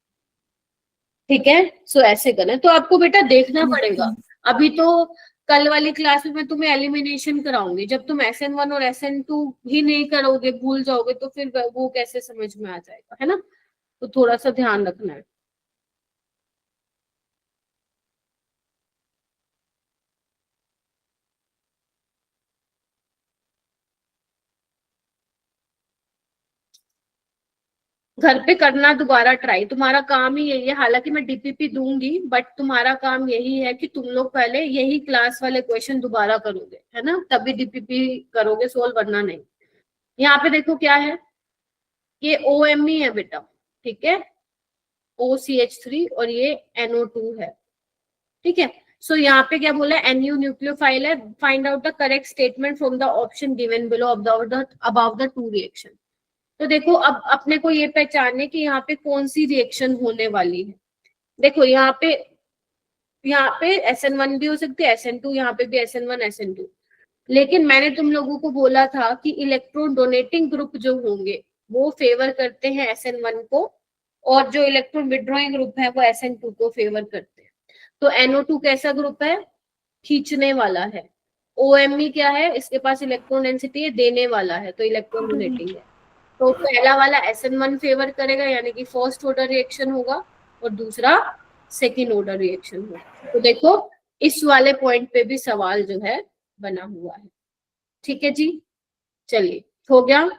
ठीक है। सो ऐसे करना, तो आपको बेटा देखना पड़ेगा। अभी तो कल वाली क्लास में मैं तुम्हें एलिमिनेशन कराऊंगी, जब तुम SN1 और SN2 ही नहीं करोगे, भूल जाओगे, तो फिर वो कैसे समझ में आ जाएगा, है ना। तो थोड़ा सा ध्यान रखना है। घर पे करना दोबारा ट्राई, तुम्हारा काम ही यही है। हालांकि मैं DPP दूंगी, बट तुम्हारा काम यही है कि तुम लोग पहले यही क्लास वाले क्वेश्चन दोबारा करोगे, है ना, तभी DPP करोगे सोल्व, वरना नहीं। यहाँ पे देखो क्या है, ये OMe है बेटा, ठीक है, OCH3 और ये NO2 है, ठीक है। सो यहाँ पे क्या बोला है, NU न्यूक्लियोफाइल है, find out the correct statement from the option given below about the 2 reaction. तो देखो अब अपने को ये पहचानने कि यहाँ पे कौन सी रिएक्शन होने वाली है। देखो यहाँ पे SN1 भी हो सकती है, SN2, यहाँ पे भी SN1 SN2। लेकिन मैंने तुम लोगों को बोला था कि इलेक्ट्रॉन डोनेटिंग ग्रुप जो होंगे वो फेवर करते हैं SN1 को, और जो इलेक्ट्रॉन विड्रॉइंग ग्रुप है वो SN2 को फेवर करते हैं। तो NO2 कैसा ग्रुप है, खींचने वाला है। OMe क्या है, इसके पास इलेक्ट्रॉन डेंसिटी है, देने वाला है, तो इलेक्ट्रॉन डोनेटिंग है। तो पहला वाला SN1 फेवर करेगा, यानी कि फर्स्ट ऑर्डर रिएक्शन होगा, और दूसरा सेकेंड ऑर्डर रिएक्शन होगा। तो देखो इस वाले पॉइंट पे भी सवाल जो है बना हुआ है, ठीक है जी। चलिए हो गया।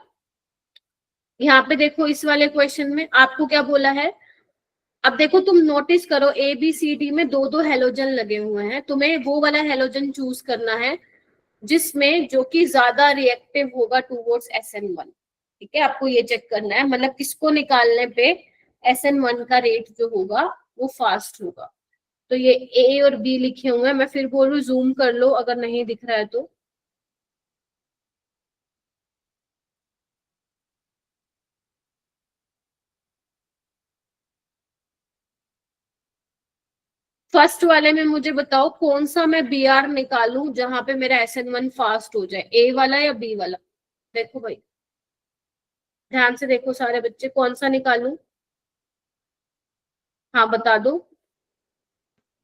यहाँ पे देखो इस वाले क्वेश्चन में आपको क्या बोला है, अब देखो तुम नोटिस करो ABCD में 2 हेलोजन लगे हुए हैं, तुम्हें वो वाला हेलोजन चूज करना है जिसमें जो कि ज्यादा रिएक्टिव होगा टूवर्ड्स SN1, ठीक है। आपको ये चेक करना है, मतलब किसको निकालने पे SN1 का रेट जो होगा वो फास्ट होगा। तो ये ए और बी लिखे हुए हैं, मैं फिर बोल रही हूँ जूम कर लो अगर नहीं दिख रहा है तो। फर्स्ट वाले में मुझे बताओ कौन सा मैं बी आर निकालूं जहां पे मेरा SN1 फास्ट हो जाए, ए वाला या बी वाला? देखो भाई ध्यान से देखो सारे बच्चे, कौन सा निकालूं? हाँ बता दो।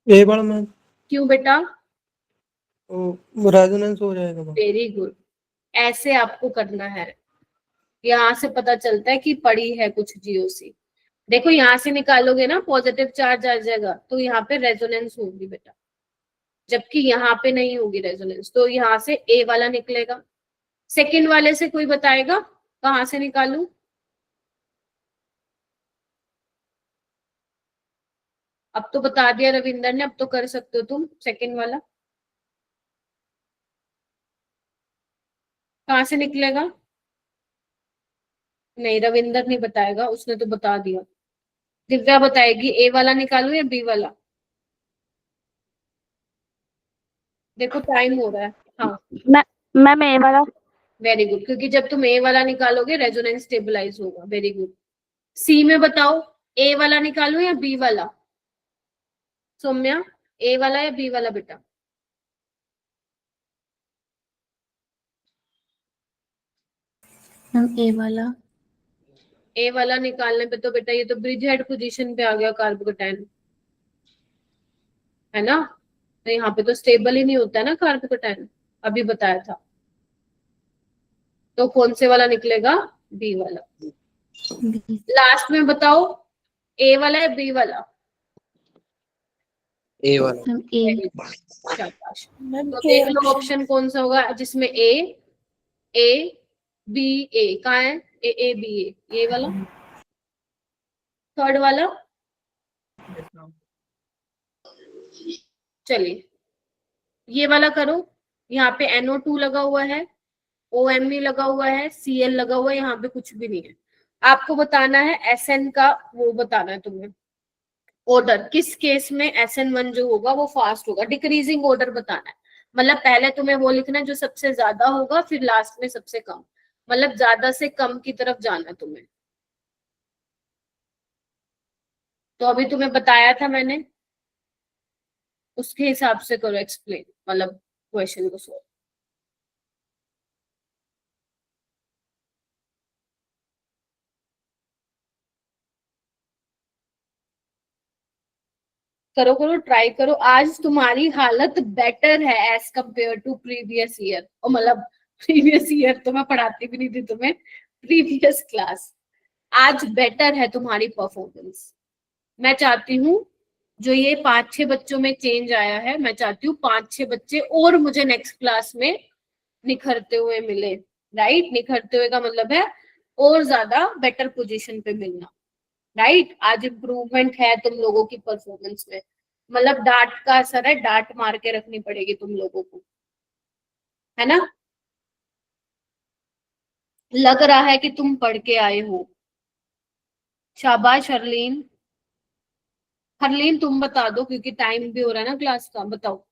ए वाला मैम, क्यों बेटा? वो रेजोनेंस हो जाएगा मैम। वेरी गुड, ऐसे आपको करना है। यहाँ से पता चलता है कि पड़ी है कुछ जीओसी। देखो यहाँ से निकालोगे ना पॉजिटिव चार्ज आ जाएगा, तो यहाँ पे रेजोनेंस होगी बेटा, जबकि यहाँ पे नहीं होगी रेजोनेंस, तो यहाँ से ए वाला निकलेगा। सेकंड वाले से कोई बताएगा कहाँ से निकालूं? अब तो बता दिया रविंदर ने, अब तो कर सकते हो तुम सेकंड वाला। कहाँ से निकलेगा? नहीं रविंदर नहीं बताएगा, उसने तो बता दिया। दिव्या बताएगी ए वाला निकालूं या बी वाला? देखो टाइम हो रहा है। हाँ मैम ए वाला। वेरी गुड, क्योंकि जब तुम ए वाला निकालोगे रेजोनेंस स्टेबलाइज होगा। Very good. सी में बताओ ए वाला निकालूं या बी वाला? सौम्या ए वाला या बी वाला बेटा? मैम ए वाला। ए वाला निकालने पे तो बेटा ये तो ब्रिज हेड पोजीशन पे आ गया कार्बोकेटाइन, है ना? तो यहाँ पे तो स्टेबल ही नहीं होता है ना कार्बोकेटाइन, अभी बताया था। तो कौन से वाला निकलेगा? बी वाला। लास्ट में बताओ ए वाला या बी वाला? ए वाला। मैम ए। शाबाश। तो देख लो ऑप्शन कौन सा होगा जिसमें ए बी ए। कहाँ है ए बी ए? ये वाला। थर्ड वाला Yes, ma'am. चलिए ये वाला करो। यहाँ पे NO2 लगा हुआ है, OMe लगा हुआ है, Cl लगा हुआ है, यहाँ पे कुछ भी नहीं है। आपको बताना है SN का, वो बताना है तुम्हें ऑर्डर, किस केस में SN1 जो होगा वो फास्ट होगा। डिक्रीजिंग ऑर्डर बताना है, मतलब पहले तुम्हें वो लिखना है जो सबसे ज्यादा होगा, फिर लास्ट में सबसे कम, मतलब ज्यादा से कम की तरफ जाना है तुम्हें। तो अभी तुम्हें बताया था मैंने, उसके हिसाब से करो एक्सप्लेन, मतलब क्वेश्चन को सोल्व। करो करो ट्राई करो, आज तुम्हारी हालत बेटर है as compare to previous year. और मतलब प्रीवियस ईयर तो मैं पढ़ाती भी नहीं थी तुम्हें, प्रीवियस क्लास। आज बेटर है तुम्हारी परफॉर्मेंस। मैं चाहती हूँ जो ये 5-6 बच्चों में चेंज आया है, मैं चाहती हूँ 5-6 बच्चे और मुझे नेक्स्ट क्लास में निखरते हुए मिले। राइट, निखरते हुए का मतलब है और ज्यादा बेटर पोजीशन पे मिलना। राइट, आज इम्प्रूवमेंट है तुम लोगों की परफॉर्मेंस में, मतलब डांट का असर है, डांट मार के रखनी पड़ेगी तुम लोगों को, है ना? लग रहा है कि तुम पढ़ के आए हो। शाबाश हरलीन। हरलीन तुम बता दो क्योंकि टाइम भी हो रहा है ना क्लास का, बताओ।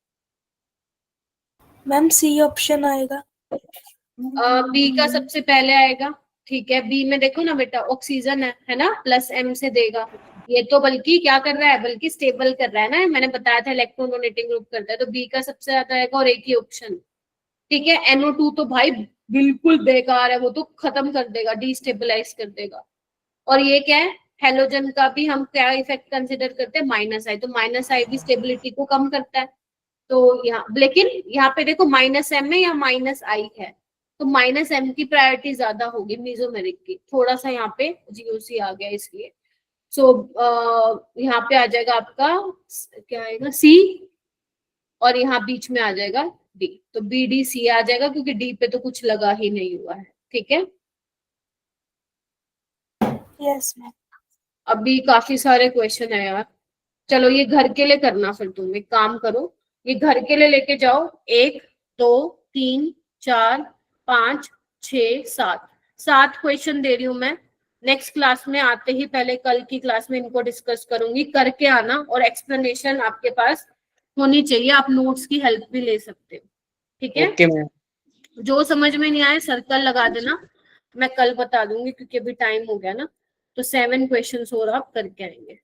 मैम सी ऑप्शन आएगा। बी का सबसे पहले आएगा। ठीक है, बी में देखो ना बेटा ऑक्सीजन है ना, +M से देगा। ये तो बल्कि क्या कर रहा है, बल्कि स्टेबल कर रहा है ना, मैंने बताया था इलेक्ट्रॉन डोनेटिंग ग्रुप करता है, तो बी का सबसे ज्यादा आएगा और एक ही ऑप्शन। ठीक है, NO2 तो भाई बिल्कुल बेकार है, वो तो खत्म कर देगा, डिस्टेबलाइज कर देगा। और ये क्या है, हेलोजन का भी हम क्या इफेक्ट कंसिडर करते हैं, -I, तो -I भी स्टेबिलिटी को कम करता है। तो यहाँ लेकिन यहाँ पे देखो -M है या -I है, तो -M की प्रायोरिटी ज्यादा होगी मीजोमेरिक की, थोड़ा सा यहाँ पे GOC आ गया इसलिए। सो यहाँ पे आ जाएगा आपका क्या आएगा, C, और यहाँ बीच में आ जाएगा D, तो BDC आ जाएगा क्योंकि D पे तो कुछ लगा ही नहीं हुआ है। ठीक है, यस मैम। अभी काफी सारे क्वेश्चन है यार। चलो ये घर के लिए करना, फिर तुम एक काम करो, ये घर के लिए लेके जाओ, 1 2 3 4 5 6 7 क्वेश्चन दे रही हूं मैं, नेक्स्ट क्लास में आते ही पहले कल की क्लास में इनको डिस्कस करूंगी, करके आना और एक्सप्लेनेशन आपके पास होनी चाहिए, आप नोट्स की हेल्प भी ले सकते हो, ठीक है। Okay ma'am. जो समझ में नहीं आए सर्कल लगा देना, मैं कल बता दूंगी क्योंकि अभी टाइम हो गया ना। तो 7 क्वेश्चंस और आप करके आएंगे।